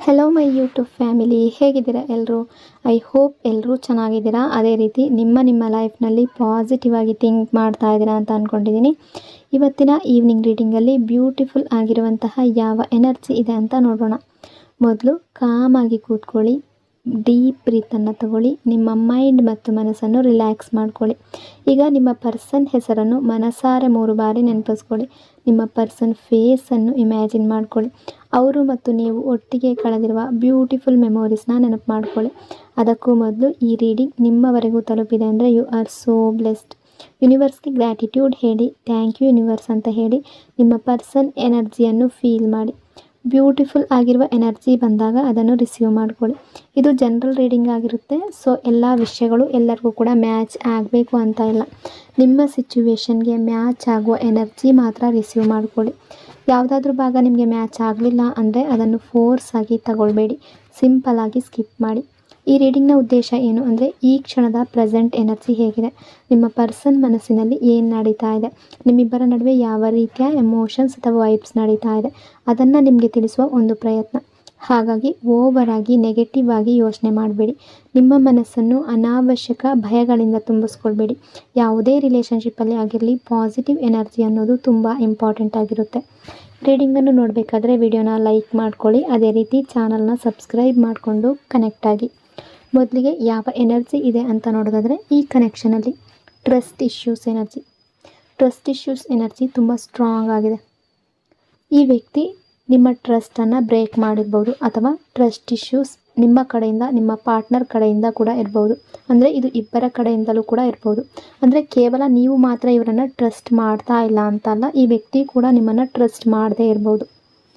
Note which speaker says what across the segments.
Speaker 1: Hello my YouTube family, ಹೇಗಿದ್ದೀರಾ ಎಲ್ಲರೂ? I hope ಎಲ್ಲರೂ ಚೆನ್ನಾಗಿದ್ದೀರಾ. ಅದೇ ರೀತಿ ನಿಮ್ಮ ಲೈಫ್ನಲ್ಲಿ ಪಾಸಿಟಿವ್ ಆಗಿ ಥಿಂಕ್ ಮಾಡ್ತಾ ಇದ್ದೀರಾ ಅಂತ ಅಂದ್ಕೊಂಡಿದ್ದೀನಿ. ಇವತ್ತಿನ ಈವ್ನಿಂಗ್ ರೀಡಿಂಗಲ್ಲಿ ಬ್ಯೂಟಿಫುಲ್ ಆಗಿರುವಂತಹ ಯಾವ ಎನರ್ಜಿ ಇದೆ ಅಂತ ನೋಡೋಣ. ಮೊದಲು ಕಾಮಾಗಿ ಕೂತ್ಕೊಳ್ಳಿ, ಡೀಪ್ ಬ್ರೀತನ್ನು ತಗೊಳ್ಳಿ, ನಿಮ್ಮ ಮೈಂಡ್ ಮತ್ತು ಮನಸ್ಸನ್ನು ರಿಲ್ಯಾಕ್ಸ್ ಮಾಡ್ಕೊಳ್ಳಿ. ಈಗ ನಿಮ್ಮ ಪರ್ಸನ್ ಹೆಸರನ್ನು ಮನಸಾರೆ 3 ಬಾರಿ ನೆನಪಿಸ್ಕೊಳ್ಳಿ. ನಿಮ್ಮ ಪರ್ಸನ್ ಫೇಸನ್ನು ಇಮ್ಯಾಜಿನ್ ಮಾಡ್ಕೊಳ್ಳಿ. ಅವರು ಮತ್ತು ನೀವು ಒಟ್ಟಿಗೆ ಕಳೆದಿರುವ ಬ್ಯೂಟಿಫುಲ್ ಮೆಮೊರೀಸ್ನ ನೆನಪು ಮಾಡ್ಕೊಳ್ಳಿ. ಅದಕ್ಕೂ ಮೊದಲು ಈ ರೀಡಿಂಗ್ ನಿಮ್ಮವರೆಗೂ ತಲುಪಿದೆ ಅಂದರೆ ಯು ಆರ್ ಸೋ ಬ್ಲೆಸ್ಡ್. ಯೂನಿವರ್ಸ್ಗೆ ಗ್ರ್ಯಾಟಿಟ್ಯೂಡ್ ಹೇಳಿ, ಥ್ಯಾಂಕ್ ಯು ಯೂನಿವರ್ಸ್ ಅಂತ ಹೇಳಿ ನಿಮ್ಮ ಪರ್ಸನ್ ಎನರ್ಜಿಯನ್ನು ಫೀಲ್ ಮಾಡಿ. ಬ್ಯೂಟಿಫುಲ್ ಆಗಿರುವ ಎನರ್ಜಿ ಬಂದಾಗ ಅದನ್ನು ರಿಸೀವ್ ಮಾಡ್ಕೊಳ್ಳಿ. ಇದು ಜನರಲ್ ರೀಡಿಂಗ್ ಆಗಿರುತ್ತೆ. ಸೊ ಎಲ್ಲ ವಿಷಯಗಳು ಎಲ್ಲರಿಗೂ ಕೂಡ ಮ್ಯಾಚ್ ಆಗಬೇಕು ಅಂತ ಇಲ್ಲ. ನಿಮ್ಮ ಸಿಚುವೇಶನ್ಗೆ ಮ್ಯಾಚ್ ಆಗುವ ಎನರ್ಜಿ ಮಾತ್ರ ರಿಸೀವ್ ಮಾಡ್ಕೊಳ್ಳಿ. ಯಾವುದಾದ್ರೂ ಭಾಗ ನಿಮಗೆ ಮ್ಯಾಚ್ ಆಗಲಿಲ್ಲ ಅಂದರೆ ಅದನ್ನು ಫೋರ್ಸ್ ಆಗಿ ತಗೊಳ್ಬೇಡಿ, ಸಿಂಪಲ್ ಆಗಿ ಸ್ಕಿಪ್ ಮಾಡಿ. ಈ ರೀಡಿಂಗ್ನ ಉದ್ದೇಶ ಏನು ಅಂದರೆ ಈ ಕ್ಷಣದ ಪ್ರೆಸೆಂಟ್ ಎನರ್ಜಿ ಹೇಗಿದೆ, ನಿಮ್ಮ ಪರ್ಸನ್ ಮನಸ್ಸಿನಲ್ಲಿ ಏನು ನಡೀತಾ ಇದೆ, ನಿಮ್ಮಿಬ್ಬರ ನಡುವೆ ಯಾವ ರೀತಿಯ ಎಮೋಷನ್ಸ್ ಅಥವಾ ವೈಬ್ಸ್ ನಡೀತಾ ಇದೆ ಅದನ್ನು ನಿಮಗೆ ತಿಳಿಸುವ ಒಂದು ಪ್ರಯತ್ನ. ಹಾಗಾಗಿ ಓವರ್ ಆಗಿ ನೆಗೆಟಿವ್ ಆಗಿ ಯೋಚನೆ ಮಾಡಬೇಡಿ. ನಿಮ್ಮ ಮನಸ್ಸನ್ನು ಅನಾವಶ್ಯಕ ಭಯಗಳಿಂದ ತುಂಬಿಸ್ಕೊಳ್ಬೇಡಿ. ಯಾವುದೇ ರಿಲೇಷನ್ಶಿಪ್ಪಲ್ಲಿ ಆಗಿರಲಿ ಪಾಸಿಟಿವ್ ಎನರ್ಜಿ ಅನ್ನೋದು ತುಂಬ ಇಂಪಾರ್ಟೆಂಟ್ ಆಗಿರುತ್ತೆ. ರೀಡಿಂಗನ್ನು ನೋಡಬೇಕಾದ್ರೆ ವಿಡಿಯೋನ ಲೈಕ್ ಮಾಡ್ಕೊಳ್ಳಿ, ಅದೇ ರೀತಿ ಚಾನಲ್ನ ಸಬ್ಸ್ಕ್ರೈಬ್ ಮಾಡಿಕೊಂಡು ಕನೆಕ್ಟ್ ಆಗಿ. ಮೊದಲಿಗೆ ಯಾವ ಎನರ್ಜಿ ಇದೆ ಅಂತ ನೋಡೋದಾದರೆ ಈ ಕನೆಕ್ಷನಲ್ಲಿ ಟ್ರಸ್ಟ್ ಇಶ್ಯೂಸ್ ಎನರ್ಜಿ ತುಂಬ ಸ್ಟ್ರಾಂಗ್ ಆಗಿದೆ. ಈ ವ್ಯಕ್ತಿ ನಿಮ್ಮ ಟ್ರಸ್ಟನ್ನು ಬ್ರೇಕ್ ಮಾಡಿರ್ಬೋದು ಅಥವಾ ಟ್ರಸ್ಟ್ ಇಶ್ಯೂಸ್ ನಿಮ್ಮ ಕಡೆಯಿಂದ ನಿಮ್ಮ ಪಾರ್ಟ್ನರ್ ಕಡೆಯಿಂದ ಕೂಡ ಇರ್ಬೋದು. ಅಂದರೆ ಇದು ಇಬ್ಬರ ಕಡೆಯಿಂದಲೂ ಕೂಡ ಇರ್ಬೋದು. ಅಂದರೆ ಕೇವಲ ನೀವು ಮಾತ್ರ ಇವರನ್ನು ಟ್ರಸ್ಟ್ ಮಾಡ್ತಾ ಇಲ್ಲ ಅಂತಲ್ಲ, ಈ ವ್ಯಕ್ತಿ ಕೂಡ ನಿಮ್ಮನ್ನು ಟ್ರಸ್ಟ್ ಮಾಡದೇ ಇರ್ಬೋದು.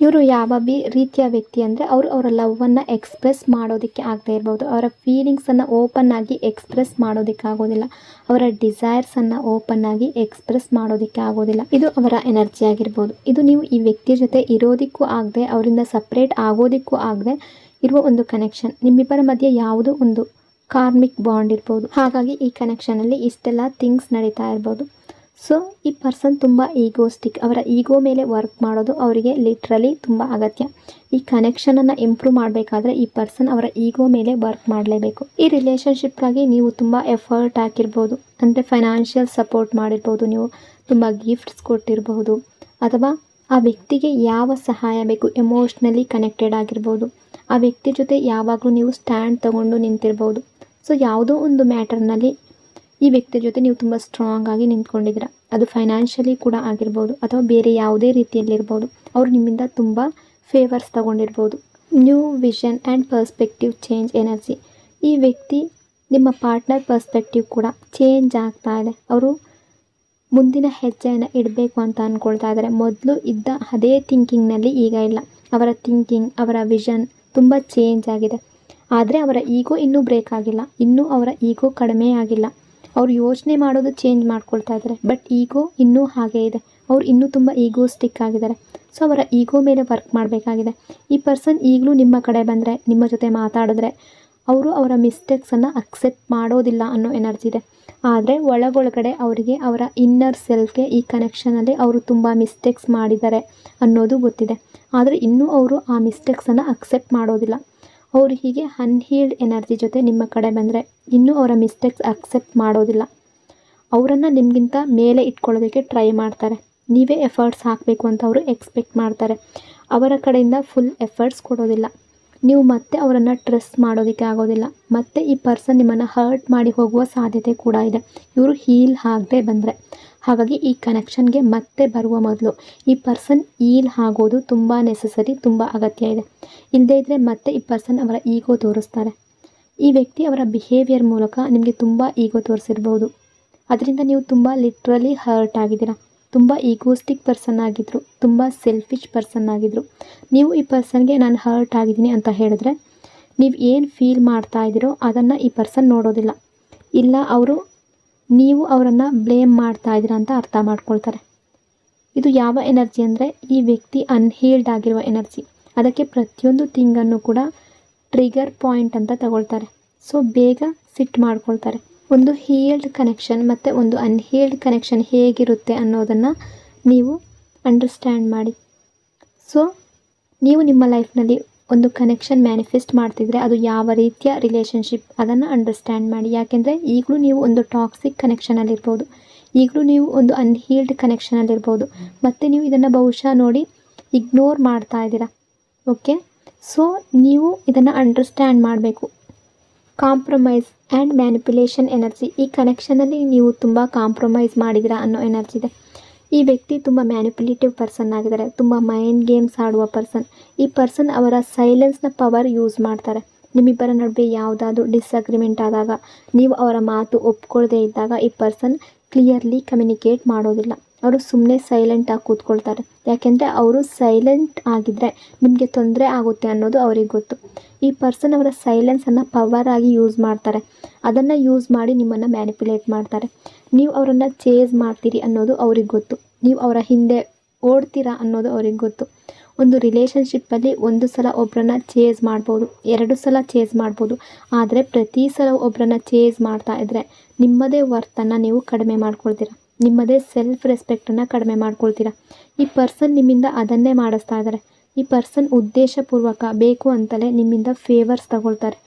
Speaker 1: ಇವರು ಯಾವ ರೀತಿಯ ವ್ಯಕ್ತಿ ಅಂದರೆ ಅವರ ಲವ್ವನ್ನು ಎಕ್ಸ್ಪ್ರೆಸ್ ಮಾಡೋದಕ್ಕೆ ಆಗದೆ ಇರ್ಬೋದು, ಅವರ ಫೀಲಿಂಗ್ಸನ್ನು ಓಪನ್ ಆಗಿ ಎಕ್ಸ್ಪ್ರೆಸ್ ಮಾಡೋದಕ್ಕೆ ಆಗೋದಿಲ್ಲ, ಅವರ ಡಿಸೈರ್ಸನ್ನು ಓಪನ್ ಆಗಿ ಎಕ್ಸ್ಪ್ರೆಸ್ ಮಾಡೋದಕ್ಕೆ ಆಗೋದಿಲ್ಲ. ಇದು ಅವರ ಎನರ್ಜಿ ಆಗಿರ್ಬೋದು. ಇದು ನೀವು ಈ ವ್ಯಕ್ತಿಯ ಜೊತೆ ಇರೋದಕ್ಕೂ ಆಗದೆ ಅವರಿಂದ ಸಪ್ರೇಟ್ ಆಗೋದಕ್ಕೂ ಆಗದೆ ಇರುವ ಒಂದು ಕನೆಕ್ಷನ್. ನಿಮ್ಮಿಬ್ಬರ ಮಧ್ಯೆ ಯಾವುದೋ ಒಂದು ಕಾರ್ಮಿಕ್ ಬಾಂಡ್ ಇರ್ಬೋದು. ಹಾಗಾಗಿ ಈ ಕನೆಕ್ಷನಲ್ಲಿ ಇಷ್ಟೆಲ್ಲ ಥಿಂಗ್ಸ್ ನಡೀತಾ ಇರ್ಬೋದು. ಸೊ ಈ ಪರ್ಸನ್ ತುಂಬ ಈಗೋಸ್ಟಿಕ್. ಅವರ ಈಗೋ ಮೇಲೆ ವರ್ಕ್ ಮಾಡೋದು ಅವರಿಗೆ ಲಿಟ್ರಲಿ ತುಂಬ ಅಗತ್ಯ. ಈ ಕನೆಕ್ಷನನ್ನು ಇಂಪ್ರೂವ್ ಮಾಡಬೇಕಾದ್ರೆ ಈ ಪರ್ಸನ್ ಅವರ ಈಗೋ ಮೇಲೆ ವರ್ಕ್ ಮಾಡಲೇಬೇಕು. ಈ ರಿಲೇಷನ್ಶಿಪ್ಗಾಗಿ ನೀವು ತುಂಬ ಎಫರ್ಟ್ ಹಾಕಿರ್ಬೋದು. ಅಂದರೆ ಫೈನಾನ್ಷಿಯಲ್ ಸಪೋರ್ಟ್ ಮಾಡಿರ್ಬೋದು, ನೀವು ತುಂಬ ಗಿಫ್ಟ್ಸ್ ಕೊಟ್ಟಿರಬಹುದು, ಅಥವಾ ಆ ವ್ಯಕ್ತಿಗೆ ಯಾವ ಸಹಾಯ ಬೇಕು ಎಮೋಷ್ನಲಿ ಕನೆಕ್ಟೆಡ್ ಆಗಿರ್ಬೋದು. ಆ ವ್ಯಕ್ತಿ ಜೊತೆ ಯಾವಾಗಲೂ ನೀವು ಸ್ಟ್ಯಾಂಡ್ ತಗೊಂಡು ನಿಂತಿರ್ಬೋದು. ಸೊ ಯಾವುದೋ ಒಂದು ಮ್ಯಾಟರ್ನಲ್ಲಿ ಈ ವ್ಯಕ್ತಿಯ ಜೊತೆ ನೀವು ತುಂಬ ಸ್ಟ್ರಾಂಗ್ ಆಗಿ ನಿಂತ್ಕೊಂಡಿದ್ದೀರಾ. ಅದು ಫೈನಾನ್ಷಿಯಲಿ ಕೂಡ ಆಗಿರ್ಬೋದು ಅಥವಾ ಬೇರೆ ಯಾವುದೇ ರೀತಿಯಲ್ಲಿರ್ಬೋದು. ಅವರು ನಿಮ್ಮಿಂದ ತುಂಬ ಫೇವರ್ಸ್ ತಗೊಂಡಿರ್ಬೋದು. New vision and perspective change energy. ಈ ವ್ಯಕ್ತಿ ನಿಮ್ಮ ಪಾರ್ಟ್ನರ್ ಪರ್ಸ್ಪೆಕ್ಟಿವ್ ಕೂಡ ಚೇಂಜ್ ಆಗ್ತಾ ಇದೆ. ಅವರು ಮುಂದಿನ ಹೆಜ್ಜೆಯನ್ನು ಇಡಬೇಕು ಅಂತ ಅಂದ್ಕೊಳ್ತಾ ಇದ್ದಾರೆ. ಮೊದಲು ಇದ್ದ ಅದೇ ಥಿಂಕಿಂಗ್ನಲ್ಲಿ ಈಗ ಇಲ್ಲ. ಅವರ ಥಿಂಕಿಂಗ್, ಅವರ ವಿಷನ್ ತುಂಬ ಚೇಂಜ್ ಆಗಿದೆ. ಆದರೆ ಅವರ ಈಗೋ ಇನ್ನೂ ಬ್ರೇಕ್ ಆಗಿಲ್ಲ, ಇನ್ನೂ ಅವರ ಈಗೋ ಕಡಿಮೆ ಆಗಿಲ್ಲ. ಅವ್ರು ಯೋಚನೆ ಮಾಡೋದು ಚೇಂಜ್ ಮಾಡ್ಕೊಳ್ತಾ ಇದ್ದಾರೆ, ಬಟ್ ಈಗೋ ಇನ್ನೂ ಹಾಗೇ ಇದೆ. ಅವ್ರು ಇನ್ನೂ ತುಂಬ ಈಗೋಸ್ಟಿಕ್ ಆಗಿದ್ದಾರೆ. ಸೊ ಅವರ ಈಗೋ ಮೇಲೆ ವರ್ಕ್ ಮಾಡಬೇಕಾಗಿದೆ. ಈ ಪರ್ಸನ್ ಈಗಲೂ ನಿಮ್ಮ ಕಡೆ ಬಂದರೆ, ನಿಮ್ಮ ಜೊತೆ ಮಾತಾಡಿದ್ರೆ ಅವರು ಅವರ ಮಿಸ್ಟೇಕ್ಸನ್ನು ಅಕ್ಸೆಪ್ಟ್ ಮಾಡೋದಿಲ್ಲ ಅನ್ನೋ ಎನರ್ಜಿ ಇದೆ. ಆದರೆ ಒಳಗೊಳಗಡೆ ಅವರಿಗೆ ಅವರ ಇನ್ನರ್ ಸೆಲ್ಫ್ಗೆ ಈ ಕನೆಕ್ಷನಲ್ಲಿ ಅವರು ತುಂಬ ಮಿಸ್ಟೇಕ್ಸ್ ಮಾಡಿದ್ದಾರೆ ಅನ್ನೋದು ಗೊತ್ತಿದೆ. ಆದರೆ ಇನ್ನೂ ಅವರು ಆ ಮಿಸ್ಟೇಕ್ಸನ್ನು ಅಕ್ಸೆಪ್ಟ್ ಮಾಡೋದಿಲ್ಲ. ಅವರು ಹೀಗೆ ಅನ್ಹೀಲ್ಡ್ ಎನರ್ಜಿ ಜೊತೆ ನಿಮ್ಮ ಕಡೆ ಬಂದರೆ ಇನ್ನೂ ಅವರ ಮಿಸ್ಟೇಕ್ಸ್ ಅಕ್ಸೆಪ್ಟ್ ಮಾಡೋದಿಲ್ಲ. ಅವರನ್ನು ನಿಮಗಿಂತ ಮೇಲೆ ಇಟ್ಕೊಳ್ಳೋದಕ್ಕೆ ಟ್ರೈ ಮಾಡ್ತಾರೆ. ನೀವೇ ಎಫರ್ಟ್ಸ್ ಹಾಕಬೇಕು ಅಂತ ಅವರು ಎಕ್ಸ್ಪೆಕ್ಟ್ ಮಾಡ್ತಾರೆ. ಅವರ ಕಡೆಯಿಂದ ಫುಲ್ ಎಫರ್ಟ್ಸ್ ಕೊಡೋದಿಲ್ಲ. ನೀವು ಮತ್ತೆ ಅವರನ್ನು ಟ್ರಸ್ಟ್ ಮಾಡೋದಕ್ಕೆ ಆಗೋದಿಲ್ಲ. ಮತ್ತು ಈ ಪರ್ಸನ್ ನಿಮ್ಮನ್ನು ಹರ್ಟ್ ಮಾಡಿ ಹೋಗುವ ಸಾಧ್ಯತೆ ಕೂಡ ಇದೆ, ಇವರು ಹೀಲ್ ಆಗದೆ ಬಂದರೆ. ಹಾಗಾಗಿ ಈ ಕನೆಕ್ಷನ್ಗೆ ಮತ್ತೆ ಬರುವ ಮೊದಲು ಈ ಪರ್ಸನ್ ಹೀಲ್ ಆಗೋದು ತುಂಬ ನೆಸಸರಿ, ತುಂಬ ಅಗತ್ಯ ಇದೆ. ಇಲ್ಲದೇ ಇದ್ದರೆ ಮತ್ತೆ ಈ ಪರ್ಸನ್ ಅವರ ಈಗೋ ತೋರಿಸ್ತಾರೆ. ಈ ವ್ಯಕ್ತಿ ಅವರ ಬಿಹೇವಿಯರ್ ಮೂಲಕ ನಿಮಗೆ ತುಂಬ ಈಗೋ ತೋರಿಸಿರ್ಬೋದು. ಅದರಿಂದ ನೀವು ತುಂಬ ಲಿಟ್ರಲಿ ಹರ್ಟ್ ಆಗಿದ್ದೀರಾ. ತುಂಬ ಈಗೋಸ್ಟಿಕ್ ಪರ್ಸನ್ ಆಗಿದ್ದರು, ತುಂಬ ಸೆಲ್ಫಿಶ್ ಪರ್ಸನ್ ಆಗಿದ್ದರು. ನೀವು ಈ ಪರ್ಸನ್ಗೆ ನಾನು ಹರ್ಟ್ ಆಗಿದ್ದೀನಿ ಅಂತ ಹೇಳಿದ್ರೆ ನೀವು ಏನು ಫೀಲ್ ಮಾಡ್ತಾ ಇದ್ದೀರೋ ಅದನ್ನು ಈ ಪರ್ಸನ್ ನೋಡೋದಿಲ್ಲ. ಇಲ್ಲ, ನೀವು ಅವರನ್ನು ಬ್ಲೇಮ್ ಮಾಡ್ತಾ ಇದ್ದೀರಾ ಅಂತ ಅರ್ಥ ಮಾಡ್ಕೊಳ್ತಾರೆ. ಇದು ಯಾವ ಎನರ್ಜಿ ಅಂದರೆ ಈ ವ್ಯಕ್ತಿ ಅನ್ಹೀಲ್ಡ್ ಆಗಿರುವ ಎನರ್ಜಿ. ಅದಕ್ಕೆ ಪ್ರತಿಯೊಂದು ಥಿಂಗನ್ನು ಕೂಡ ಟ್ರಿಗರ್ ಪಾಯಿಂಟ್ ಅಂತ ತಗೊಳ್ತಾರೆ. ಸೊ ಬೇಗ ಸಿಟ್ ಮಾಡ್ಕೊಳ್ತಾರೆ. ಒಂದು ಹೀಲ್ಡ್ ಕನೆಕ್ಷನ್ ಮತ್ತು ಒಂದು ಅನ್ಹೀಲ್ಡ್ ಕನೆಕ್ಷನ್ ಹೇಗಿರುತ್ತೆ ಅನ್ನೋದನ್ನು ನೀವು ಅಂಡರ್ಸ್ಟ್ಯಾಂಡ್ ಮಾಡಿ. ಸೊ ನೀವು ನಿಮ್ಮ ಲೈಫ್ನಲ್ಲಿ ಒಂದು ಕನೆಕ್ಷನ್ ಮ್ಯಾನಿಫೆಸ್ಟ್ ಮಾಡ್ತಿದ್ರೆ ಅದು ಯಾವ ರೀತಿಯ ರಿಲೇಷನ್ಶಿಪ್ ಅದನ್ನು ಅಂಡರ್ಸ್ಟ್ಯಾಂಡ್ ಮಾಡಿ. ಯಾಕೆಂದರೆ ಈಗಲೂ ನೀವು ಒಂದು ಟಾಕ್ಸಿಕ್ ಕನೆಕ್ಷನಲ್ಲಿರ್ಬೋದು, ಈಗಲೂ ನೀವು ಒಂದು ಅನ್ಹೀಲ್ಡ್ ಕನೆಕ್ಷನಲ್ಲಿರ್ಬೋದು, ಮತ್ತು ನೀವು ಇದನ್ನು ಬಹುಶಃ ನೋಡಿ ಇಗ್ನೋರ್ ಮಾಡ್ತಾ ಇದ್ದೀರಾ. ಓಕೆ, ಸೊ ನೀವು ಇದನ್ನು ಅಂಡರ್ಸ್ಟ್ಯಾಂಡ್ ಮಾಡಬೇಕು. ಕಾಂಪ್ರಮೈಸ್ ಆ್ಯಂಡ್ ಮ್ಯಾನಿಪ್ಯುಲೇಷನ್ ಎನರ್ಜಿ, ಈ ಕನೆಕ್ಷನಲ್ಲಿ ನೀವು ತುಂಬ ಕಾಂಪ್ರಮೈಸ್ ಮಾಡಿದಿರಾ ಅನ್ನೋ ಎನರ್ಜಿ ಇದೆ. ಈ ವ್ಯಕ್ತಿ ತುಂಬ ಮ್ಯಾನಿಪ್ಯುಲೇಟಿವ್ ಪರ್ಸನ್ ಆಗಿದ್ದಾರೆ, ತುಂಬ ಮೈಂಡ್ ಗೇಮ್ಸ್ ಆಡುವ ಪರ್ಸನ್. ಈ ಪರ್ಸನ್ ಅವರ ಸೈಲೆನ್ಸ್ನ ಪವರ್ ಯೂಸ್ ಮಾಡ್ತಾರೆ. ನಿಮ್ಮಿಬ್ಬರ ನಡುವೆ ಯಾವುದಾದ್ರೂ ಡಿಸ್ಅಗ್ರಿಮೆಂಟ್ ಆದಾಗ, ನೀವು ಅವರ ಮಾತು ಒಪ್ಕೊಳ್ಳದೇ ಇದ್ದಾಗ ಈ ಪರ್ಸನ್ ಕ್ಲಿಯರ್ಲಿ ಕಮ್ಯುನಿಕೇಟ್ ಮಾಡೋದಿಲ್ಲ. ಅವರು ಸುಮ್ಮನೆ ಸೈಲೆಂಟಾಗಿ ಕೂತ್ಕೊಳ್ತಾರೆ. ಯಾಕೆಂದರೆ ಅವರು ಸೈಲೆಂಟ್ ಆಗಿದ್ದರೆ ನಿಮಗೆ ತೊಂದರೆ ಆಗುತ್ತೆ ಅನ್ನೋದು ಅವ್ರಿಗೆ ಗೊತ್ತು. ಈ ಪರ್ಸನ್ ಅವರ ಸೈಲೆನ್ಸನ್ನು ಪವರ್ ಆಗಿ ಯೂಸ್ ಮಾಡ್ತಾರೆ. ಅದನ್ನು ಯೂಸ್ ಮಾಡಿ ನಿಮ್ಮನ್ನು ಮ್ಯಾನಿಪ್ಯುಲೇಟ್ ಮಾಡ್ತಾರೆ. ನೀವು ಅವರನ್ನು ಚೇಸ್ ಮಾಡ್ತೀರಿ ಅನ್ನೋದು ಅವ್ರಿಗೆ ಗೊತ್ತು. ನೀವು ಅವರ ಹಿಂದೆ ಓಡ್ತೀರಾ ಅನ್ನೋದು ಅವ್ರಿಗೆ ಗೊತ್ತು. ಒಂದು ರಿಲೇಷನ್ಶಿಪ್ಪಲ್ಲಿ ಒಂದು ಸಲ ಒಬ್ಬರನ್ನ ಚೇಸ್ ಮಾಡ್ಬೋದು, 2 ಸಲ ಚೇಸ್ ಮಾಡ್ಬೋದು. ಆದರೆ ಪ್ರತಿ ಸಲ ಒಬ್ಬರನ್ನ ಚೇಸ್ ಮಾಡ್ತಾ ಇದ್ದರೆ ನಿಮ್ಮದೇ ವರ್ತನ್ನು ನೀವು ಕಡಿಮೆ ಮಾಡ್ಕೊಳ್ತೀರಾ, ನಿಮ್ಮದೇ ಸೆಲ್ಫ್ ರೆಸ್ಪೆಕ್ಟನ್ನು ಕಡಿಮೆ ಮಾಡ್ಕೊಳ್ತೀರಾ. ಈ ಪರ್ಸನ್ ನಿಮ್ಮಿಂದ ಅದನ್ನೇ ಮಾಡಿಸ್ತಾ ಇದ್ದಾರೆ. ಈ ಪರ್ಸನ್ ಉದ್ದೇಶಪೂರ್ವಕ ಬೇಕು ಅಂತಲೇ ನಿಮ್ಮಿಂದ ಫೇವರ್ಸ್ ತಗೊಳ್ತಾರೆ,